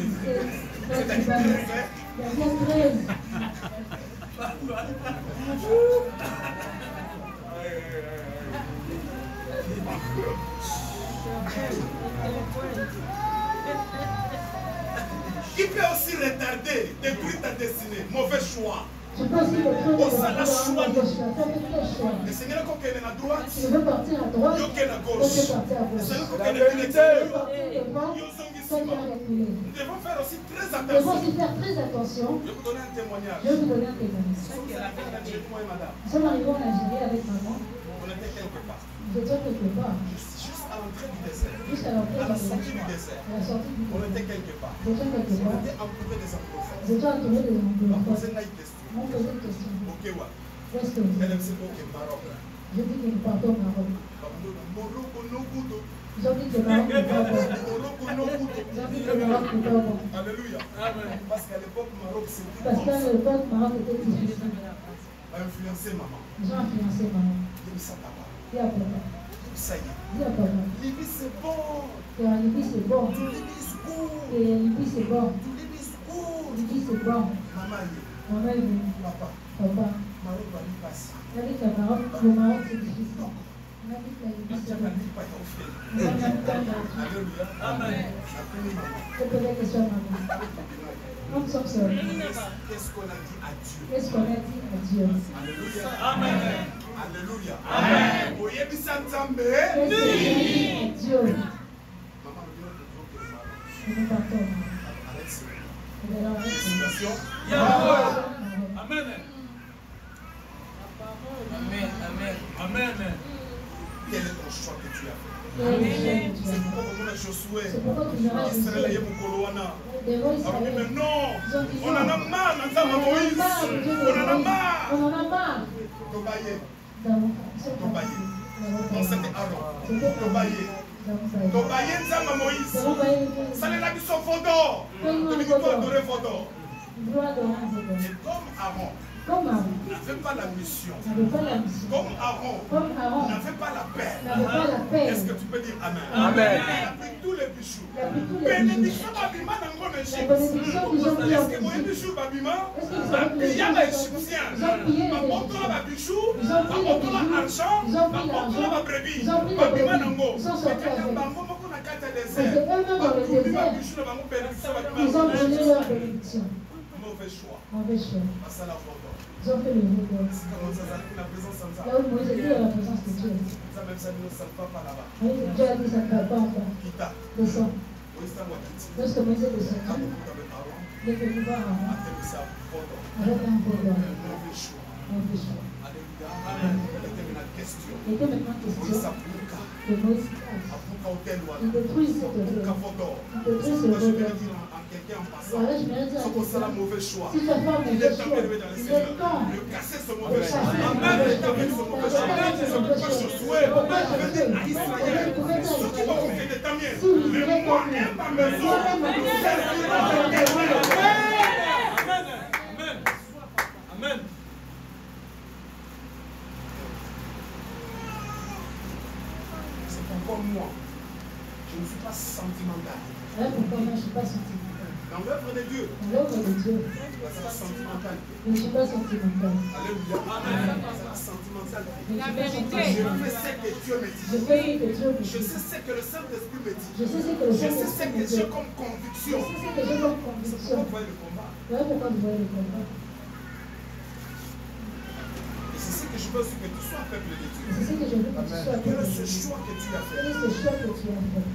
c'est-à-dire 13 Il y a 13. Qui peut aussi retarder, détruire ta destinée? Mauvais choix. Je pense qu'il est trop de choix. Le Seigneur, quand il est à droite, Tu veux partir à droite, il est à tu gauche. veux partir à Le gauche. Seigneur, quand La il est à vérité. l'extérieur, Partir devant, il est toi qui as reculé. Nous devons faire aussi très Nous devons attention. aussi faire très attention. Je vais vous donner un témoignage. Je vais vous donner un témoignage. Nous sommes arrivés en Algérie, moi et madame. Nous sommes arrivés en Algérie avec maman. On était quelque part. Nous étions quelque part, Juste à l'entrée du désert. jusqu'à l'entrée À la du sortie du désert. désert. À la sortie du On désert. était quelque part. Nous étions quelque On part. était entouré des anglophones. Nous étions entourés de On a anglophones. posé une question. On posait une question. Ok, ouais. Où est-ce que vous Elle êtes? aime ce mot qui est Maroc. Je dis que nous partons au Maroc. Morocco, no good. Ils ont dit que le Maroc n'est pas bon. Morocco, no good. Ils ont dit que le Maroc n'est pas bon. Alléluia. Parce qu'à l'époque, Maroc, c'était Parce qu'à comme ça. l'époque, le Maroc était difficile. Va influencer maman. Ils ont influencé maman. Dis ça papa. Dis à papa. Ça y est. Dis à papa. Libye c'est bon. Que la Libye c'est bon. Libye is good. Que la Libye c'est bon. Libye is good. Libye c'est bon. Maman est. Maman est venue. Papa. Papa. Maroc va lui passer. On a dit que le Maroc c'est difficile. On a dit que la Libye c'est bon. Alléluia. Amen. Je pose la question à maman. Nous sommes seuls. Qu'est-ce qu'on a dit à Dieu? Qu'est-ce qu'on a dit à Dieu? Alléluia. Amen. Alléluia. Amen. Vous voyez, qu'est-ce qu'on a dit à Dieu? Maman, nous partons. Amen. Amen. Amen. Quel est ton choix que tu as fait? Amen. C'est pourquoi on a Josué. C'est pourquoi tu n'auras pas Israël est mon coloana. des rois Alors, mais israéliens. non, on en a marre, On en a Moïse. marre, On en a marre. on en a marre. Tobaye, Dans on c'était Aaron. Tobaye, dans Tobaye, Nzamba Moïse. Ça n'est là qui sont photos. Tu dois adorer photos. Et comme Aaron Comme Aaron n'avait pas la mission, n'avait pas la mission, comme Aaron comme Aaron n'avait pas la paix, n'avait pas la paix, est-ce que tu peux dire Amen? Amen. Il a pris tous les bijoux. il a pris tous les bijoux. Bénédiction Babima n'a pas La d'Égypte. bénédiction qu'ils ont pris en Est-ce que moi, Égypte. bijoux Babima? Est-ce qu'ils ont pris les Il y a bijoux? des Égyptiens. Ils ont pillé les Ma montre Égyptiens. la bijoux, Ils ont ma pris les montre la bijoux. argent, Ils ont ma pris montre l'argent. la brebis. Ils ont pris les Babima brebis. Nango. Ils sont sortis avec. Mais quand on a quatre Parce déserts, que eux-mêmes dans le désert, ils ont donné leur bénédiction. mauvais choix. Mauvais choix. Passe à la photo. Ils ont fait le mauvais. C'est comment ça s'appelle la présence comme ça. Là où Moïse était dans la présence de Dieu. Ça même ça ne sert pas par là-bas. Moïse, Dieu a dit ça ne va pas encore. Kita. Descends. Moïse t'a dit. Lorsque Moïse est descendu, il est venu voir Aaron avec un veau. Mauvais choix. Mauvais choix. Alléluia. Amen. Elle était maintenant question. Il était maintenant Moïse question a bouka. que Moïse casse. Abuka hôtel ou Il détruit cette Abuka œuvre. photo. Il détruit ce Moi je vais veau. dire en quelqu'un en passant. Voilà, je viens de dire à Sans qu'on soit quelqu'un, un mauvais choix. si tu as fait un Il mauvais est temps choix, d'élever dans le il Seigneur. est temps De casser ce de mauvais choix. casser ce Amen. mauvais De casser ce mauvais choix. C'est pourquoi Josué avait dit à Israël, ceux qui vont vous aider, tant mieux. Mais moi et ma maison, nous servirons l'Éternel. Amen. Amen. C'est pourquoi moi, je ne suis pas sentimental. Voilà pourquoi moi je ne suis pas sentimental. Dans l'œuvre de Dieu, Dans l'œuvre de Dieu, c'est la sentimentalité. je ne suis pas sentimental. Alléluia. C'est la sentimentalité. Je ne suis pas Je sentimental. fais ce que Dieu me dit. Je fais ce que Dieu me Je dit. sais ce que le Saint-Esprit me dit. Je sais ce que le Je sais ce Saint-Esprit me que j'ai dit. comme Je conviction. sais ce que j'ai comme C'est conviction. pourquoi vous voyez le combat. Voilà pourquoi vous voyez le combat. Et c'est ce que je veux aussi que tu sois peuple de Dieu. C'est ce que je veux que tu sois. Quel est ce choix que tu as Quel fait? est ce choix que tu as fait?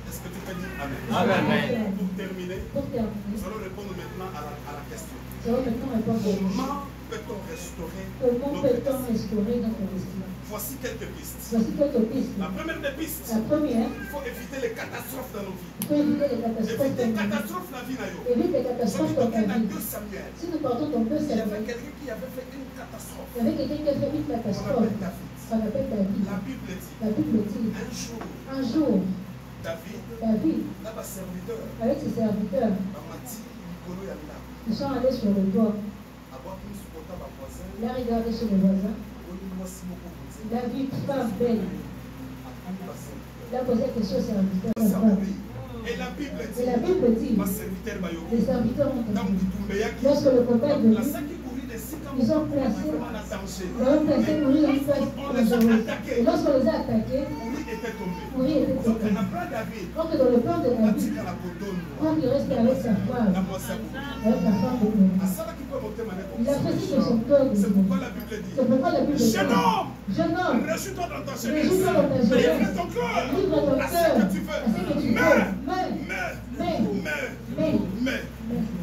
Est-ce que tu peux dire Amen? Amen. Pour terminer, Pour terminer, nous allons répondre maintenant à la question. nous allons maintenant répondre aux questions. Comment peut-on restaurer Comment notre peut-on destin? restaurer notre destin? Voici quelques pistes. Voici quelques pistes. La première des pistes, La première, il faut éviter les catastrophes dans nos vies. il faut éviter les catastrophes Éviter dans les nos vies. catastrophes dans la vie. Évite les Si catastrophes tu dans ta toques dans vie. 2 Samuel, Si nous partons dans 2 il y avait Samuel, quelqu'un qui avait fait une catastrophe. il y avait quelqu'un qui a fait une On catastrophe. appelle David. On appelle David. La Bible dit, La Bible dit, un jour, David, David, là-bas serviteur, avec ses serviteurs, Bamati, Nicolo Yanda, ils sont allés sur le toit. avoir une supportable à voisin, Il a regardé chez le voisin. moi si beaucoup vous Il a vu une femme belle. Il a posé la question au serviteur. La femme. Et la Bible Et la dit, Bible dit, ma serviteur Bayo, les serviteurs ont dans entendu. Kitumbeya, Lorsque le combat est venu, la sac qui courit des 6 ans, ils ont placé, vraiment la danger. ils ont placé Uri dans une place dangereuse. Et lorsqu'on les a attaqués, Uri était tombé. Uri était Donc, tombé. on a pris David, Donc dans le plan de on a David, tiré à la cotonne. quand il reste avec sa femme, La moi, c'est avec la femme de Dieu, à ça là qui peut monter ma il a fait ce que son cœur C'est disait. pourquoi la Bible dit, C'est pourquoi la Bible dit, jeune homme, jeune homme, réjouis-toi dans ta jeunesse. réjouis-toi dans ta jeunesse. Livre ton cœur Livre ton à ce cœur que tu veux. à ce que tu veux. Mais,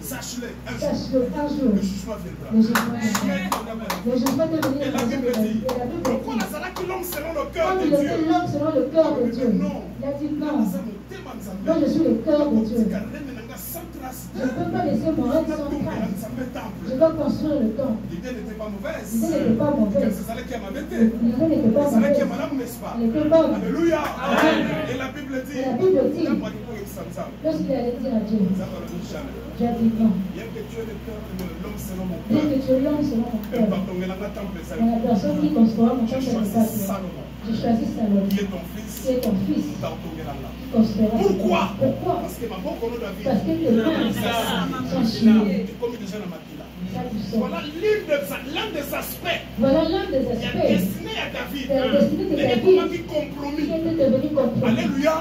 sache-le, un jour, Sache-le, un jour, le jugement viendra. le jugement viendra. Le jugement est venu Et dans la la Bible dit, Et la Bible pourquoi dit, Nazareth qui l'homme selon le cœur comme de il était Dieu? l'homme selon le cœur de Dieu, Non. il a dit non, Nazareth, mon thème en Zambie. moi je suis le cœur de Dieu. Car rien ne n'a sans trace. Je ne peux pas laisser mon rêve sans trace. Je dois construire le temple. L'idée n'était pas mauvaise. L'idée n'était pas Car mauvaise. c'est ça qui m'a bêté. L'idée n'était pas C'est ça qui est mauvaise. madame, n'est-ce pas? Elle était bonne. Alléluia. Amen. Et la Bible dit, Et la Bible dit, là, moi, du coup, il s'en sort. lorsqu'il allait dire à Dieu, Ça va le jamais. j'ai dit non. Bien que tu aies le cœur de l'homme selon mon Dis cœur. que tu es l'homme selon mon cœur. La personne qui construira mon temple Je de choisis temple. Salomon, Je choisis Salomon, qui est ton fils. qui est ton fils, qui construira. Pourquoi? Pourquoi? Parce que ma bonne colonne David, Parce que tes mains sont sciées. comme déjà dans ma pila. Ça, tu sais. Voilà l'un des aspects Voilà l'un des qui a aspects destiné à David. de la destinée de Et David comment il qui compromis. était devenu compromis. Alléluia.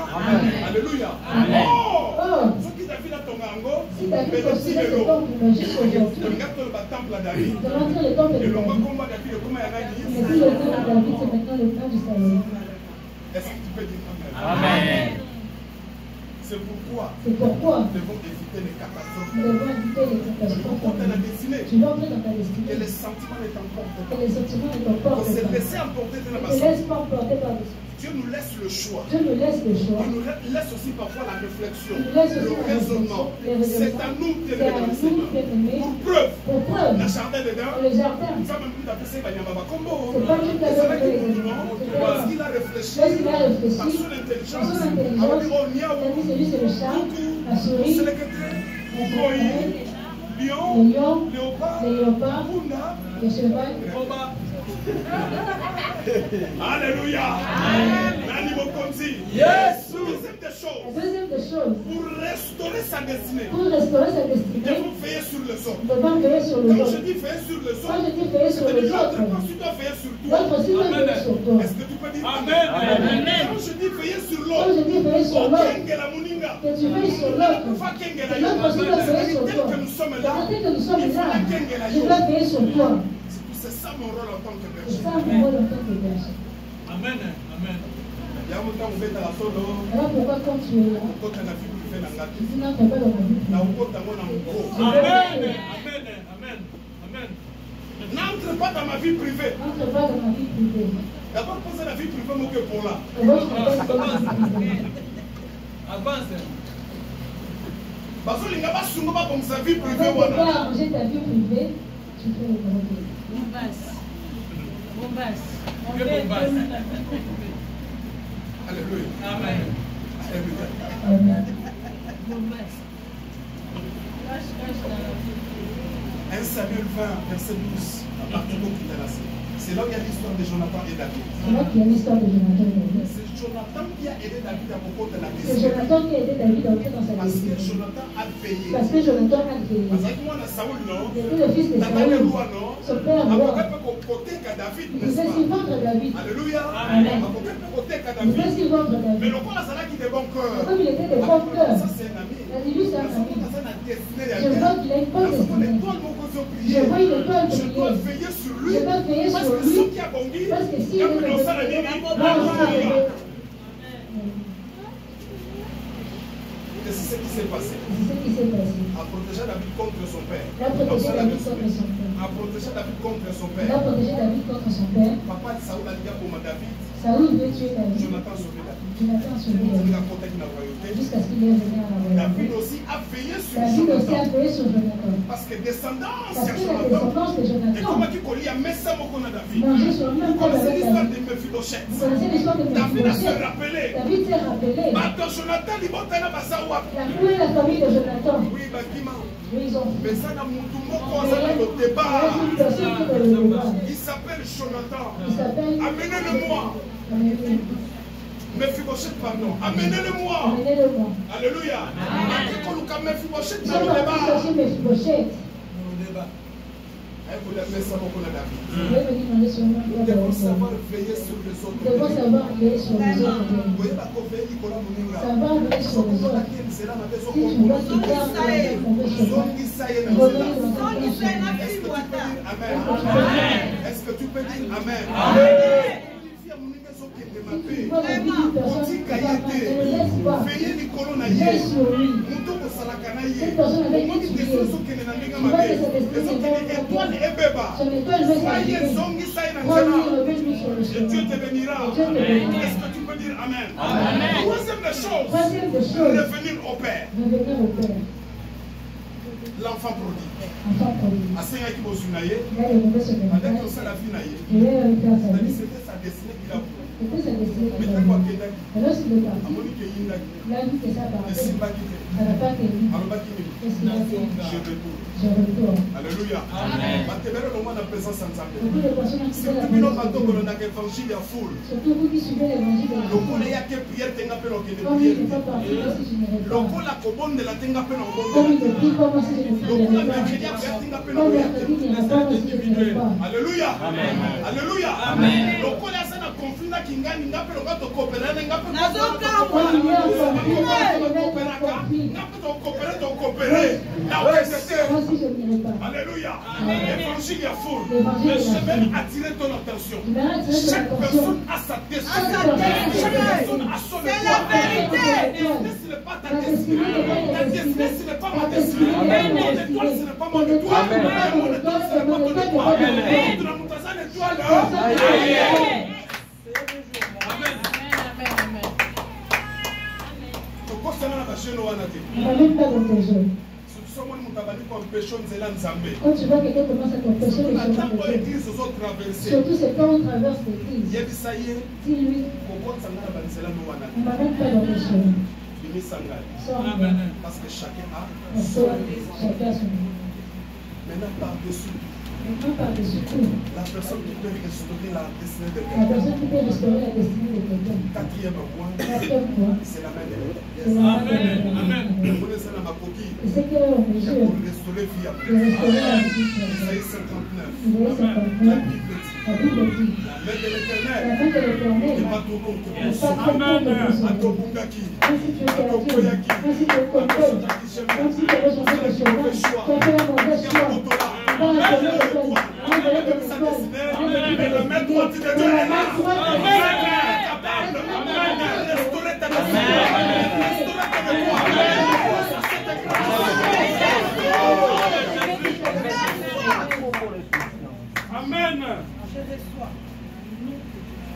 Alléluia. Amen. Oh! Ce qui David a ton gango, Si David mais aussi construisait le ce temple, mais jusqu'aujourd'hui, regarde le temple à David. de l'entrée le temple de Et le David. combat David, comment il a Mais dit? si le temps de David, c'est maintenant le temps du Salomon. Est-ce que tu peux dire Amen? Amen. C'est pourquoi C'est pourquoi nous devons éviter les catastrophes. nous devons éviter les catastrophes. Quand elle a dessiné, Tu vas entrer dans ta destinée. que les sentiments ne t'emportent Que pas. les sentiments ne Qu'on t'emportent se pas. laisser emporter de la Ne te façon. laisse pas emporter par les Dieu nous laisse le choix. Dieu nous laisse le choix. Il nous laisse aussi parfois la réflexion, Il nous laisse aussi le la raisonnement. réflexion, C'est à nous de C'est à le nous, bien-aimés, Pour preuve, pour preuve, la jardin dedans, le jardin, ça même plus d'appeler ça Banyamaba Combo. c'est pas tout à C'est là fait qu'il nous dit, parce qu'il a réfléchi Parce qu'il a réfléchi, par son par intelligence. son Alors, intelligence, oh, il a niaou, dit celui c'est le chat, la souris, c'est le secrétaire, la Goyi, souris, lion, le lion, léopard, le léopard, Punda. le cheval. Alléluia. Nani Mokonzi. Yes. Deuxième des La choses, deuxième des choses, pour restaurer sa destinée, pour restaurer sa nous destinée, devons veiller sur le sol. nous devons veiller sur le Quand je sol. dis veiller sur le sol, Quand je dis veiller sur c'est-à-dire les l'autre autres, part, tu dois veiller sur toi. l'autre aussi doit veiller sur toi. Est-ce que tu peux dire Amen. Amen. Quand je dis veiller sur Quand l'autre, je dis veiller sur l'autre, Okengela Muninga, que tu veilles sur l'autre, Fa Kengela que l'autre aussi doit veiller sur tel toi. que nous sommes là, Dès que nous sommes il faut là, la Kengela je dois veiller sur toi. C'est ça mon rôle en tant que C'est berger. ça mon rôle en tant que berger. Amen. Amen. Il y a un temps où on fait la solo, Alors pourquoi quand tu es là, quand on a vu qu'on fait la gâte, tu n'entres pas dans ma vie na privée. ukota mona mko. Amen. Amen. Amen. Amen. N'entre pas dans ma vie privée. N'entre pas dans ma vie privée. D'abord, pensez la vie privée, moi que pour là. D'abord, je t'appelle comme ma vie privée. Avance. Parce que les gars, sont pas comme sa vie privée. Quand tu Voilà. vas arranger ta vie privée, tu fais le problème. Bombasse. Bombasse. Que bombasse. Alléluia. Amen. Alléluia. Amen. Bombasse. Lâche, lâche la... 1 Samuel 20, verset 12, à partir de Kitalasi. C'est là où il y a l'histoire de Jonathan et David. C'est là qu'il y a l'histoire de Jonathan et David. C'est Jonathan qui a aidé David à propos de la C'est destinée. Jonathan qui a aidé David à entrer dans sa Parce que destinée. Jonathan a veillé. Parce que Jonathan a veillé. Parce que moi, Saoul, non. C'était le fils de T'as le Saül. roi, non. Son père roi. Avocat peut côté qu'à David, Il n'est-ce pouvait pas? s'y vendre David. Alléluia. Amen. Avocat peut côté qu'à Il pouvait David. s'y vendre Mais David. le roi, ça là qui est de bon cœur. Comme il était de bon cœur, Ça, c'est un ami. il a dit lui c'est un ami. Ça, la destinée, Je vois qu'il a une bonne parce que destinée. l'étoile, mon cousin, Je vois une étoile je dois briller. veiller sur lui. Je dois veiller Parce sur que lui. ce qui a bondi, Parce que si il y a il plus est de ça, la de nuit, et c'est ce qui s'est passé. C'est ce qui s'est passé. A protégé David contre son père. Il a protégé David contre son père. A protégé David contre son Il a père. protégé David contre son père. Papa de Saoul a dit pour David, Saül veut tuer David. Jonathan sauvé David. Jonathan a sauvé Il David. a protégé la royauté. Jusqu'à ce qu'il est revenu à la David royauté. aussi a veillé sur David aussi a Jonathan. veillé sur Jonathan. Parce que descendance Parce à que la Jonathan. descendance de Et Jonathan comment tu connais, il y a Messa Mokona David. mangeait sur le même Vous table connaissez avec l'histoire David. de Mephibosheth. Vous connaissez l'histoire de David a se Mephibosheth. rappelé. David s'est rappelé. Bato Jonathan, il va t'en avoir. La cour et la famille de Jonathan. Oui, Bakima. Mais ils ont Mais ça, dans mon tout monde, Il ça, dans le débat. y a une personne qui est dans le débat. Il s'appelle Jonathan. Il s'appelle Amenez-le-moi. Mephibosheth, pardon. Amenez-le-moi. Amenez-le-moi. Alléluia. Mephibosheth J'ai dans le compris débat. aussi Mephibosheth. Vous l'avez ça, beaucoup la David. Je vais venir manger sur le même Nous table devons avec savoir David. veiller sur les autres. Nous devons savoir veiller sur les autres. Vous voyez la couvée, Nicolas Mouninga. Savoir veiller sur les autres. Si tu vois qu'il y a un mauvais chemin, revenez dans ton bon chemin. Est-ce que tu peux dire Amen? Si tu vois la vie d'une personne qui va mal, ne le laisse pas. Veillez Nicolas na Veille ye. sur lui. Muto kosalaka na ye. Cette personne avec qui tu Des es, choses qui ne n'en tu pas vois mabe. que sa destinée Des n'est choses qui pas étoile et beba. son étoile veut Soyez s'arriver. zongi saï na Prends-lui, nzela. remets-lui sur le Et Dieu chemin. te bénira. Et Dieu te bénira. Est-ce que tu peux dire Amen? Amen. Troisième des choses. Troisième des choses, Revenir au Père. revenir au Père. L'enfant prodigue. Enfant prodigue. Asengaki bozwi na ye. Il a demandé son Avec héritage. osala vie na ye. Il est faire sa C'est-à-dire vie. c'était sa destinée qu'il a voulu. C'était sa destinée qui Mais l'a quand vu. il est Et lorsqu'il est parti, Monique est inactive. il a vu que ça Et partait. si pas quitté. Ça n'a pas tenu. Alors, pas quitté. Qu'est-ce qu'il a fait? Je retourne. Je retourne. Alléluia. Amen. Matebele le moment de la présence en Zambé. Beaucoup de personnes qui Si font la vous n'avez pas présence de de Dieu. l'évangile à foule. Surtout vous qui suivez l'évangile de la Le col est à quelle prière tenga pe lo que de Comme il prière. n'est pas parti, si je ne Le réponds pas. col a kobonde de la tenga pe lo Comme il ne prie pas, moi si je ne Le prie col a pas. mercredi à prière tenga pe lo Comme mercredi ne répond pas, moi si je ne réponds pas. Alléluia. Amen. Alléluia. Amen. Le col a ça na conflit na kinga ninga pe lo ka to coopérer ninga pe Comme il est en coopérer. Là où c'était. Moi si je n'irai pas. Alléluia. L'évangile est fou. L'évangile Mais est je la vais foule. attirer ton attention. Il va attirer ton Chaque attention. personne a sa destinée. sa destinée. Chaque personne a son C'est étoile. la vérité. Ta destinée, ce n'est pas ta Ta destinée destinée. n'est pas Ta ta destinée, destinée. ce n'est pas Ta ma destinée destinée. n'est pas Mon ta étoile, ce destinée. n'est pas mon Ton étoile. étoile, Mon étoile, ce n'est pas ton étoile. Amen. Tu n'as pas ta étoile. Tu constamment la chaîne au Wanate. Ne va même pas dans tes jeux. Si someone mutabali kwa mpesho nzela nzambe. Quand tu vois quelqu'un commence à t'empêcher de Attends chemin pour de Dieu, l'église aux autres traversées. surtout c'est quand on traverse l'église, Yebisa ye dis-lui, kokota ngana banzela no ne Wanate. m'amène pas dans tes chemins. Bimisa ngai. Sors de Amen. Parce que chacun a. parce que chacun a son niveau. Maintenant par-dessus. Maintenant, par-dessus tout, La personne qui peut restaurer la destinée de la quelqu'un. personne qui peut restaurer la destinée de quelqu'un. Quatrième point, Quatrième point, c'est la main de Dieu. c'est la main de Amen. Dieu. Amen. Vous connaissez la coquille. Et c'est qu'elle est en mesure Pour restaurer vie de après. restaurer la vie de Isaïe quelqu'un. 59. Isaïe La 59, Bible dit. la Bible dit, La main de la l'éternel main de l'Éternel n'est pas trop longue n'est pour pas trop longue pour sauver. Atobungaki. Même si tu es perdu, même si tu es tombé, même si tu avais changé de chemin, tu as fait un mauvais choix. Tu vas retourner de toi. Envoyer de toi. Mais la main droite de Dieu est là. Capable de restaurer ta destinée. Restaurer ta mémoire. Amen.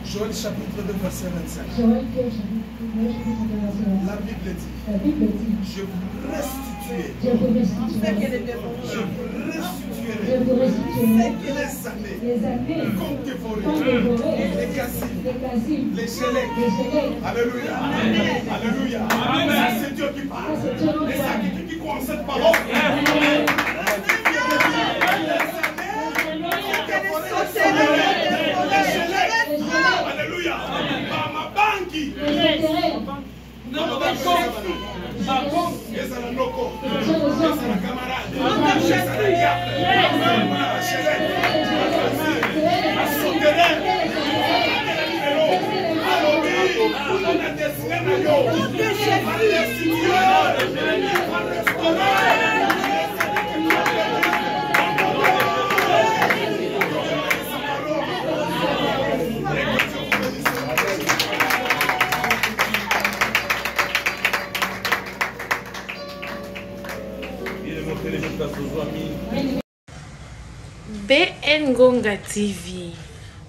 Joël chapitre 2 verset 25. Joël 2, chapitre 2, verset 25. La Bible dit, La Bible dit, je vous restituerai. je vous restituerai. Je vous Je restituerai vous restituerai les années les années comme dévorées, comme dévorées, les cassines, les casimes, les chélecs. les célèbres. Alléluia. Alléluia. Ça, c'est Dieu qui parle. Ça, c'est Dieu qui Et ça, parle. qui croit en cette parole. Alléluia. Par ma banque. Les intérêts, Ezala noko, ezala camarade, ezala diable, asotere, alobi, on a destiné na yo, BN Ngonga TV,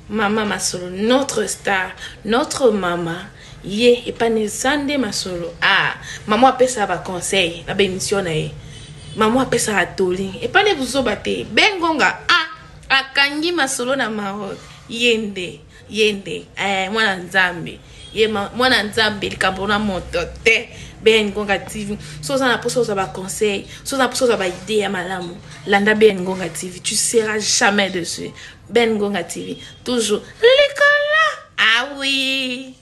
Mama Masolo, notre star, notre maman, ye et pas ne sande Masolo. Ah, maman appelle ça va conseil, la bénédiction na maman appelle ça atoli et pas ne vous obate. BN Ngonga, ah, akangi Masolo na Maroc, yende, mwana nzambe, mwana nzambe likambo na moto te. BN Ngonga TV, soza na poso za ba conseil, soza na poso za ba idée ya malamu, landa BN Ngonga TV, tu seras jamais dessus. BN Ngonga TV, toujours l'école là. Ah oui.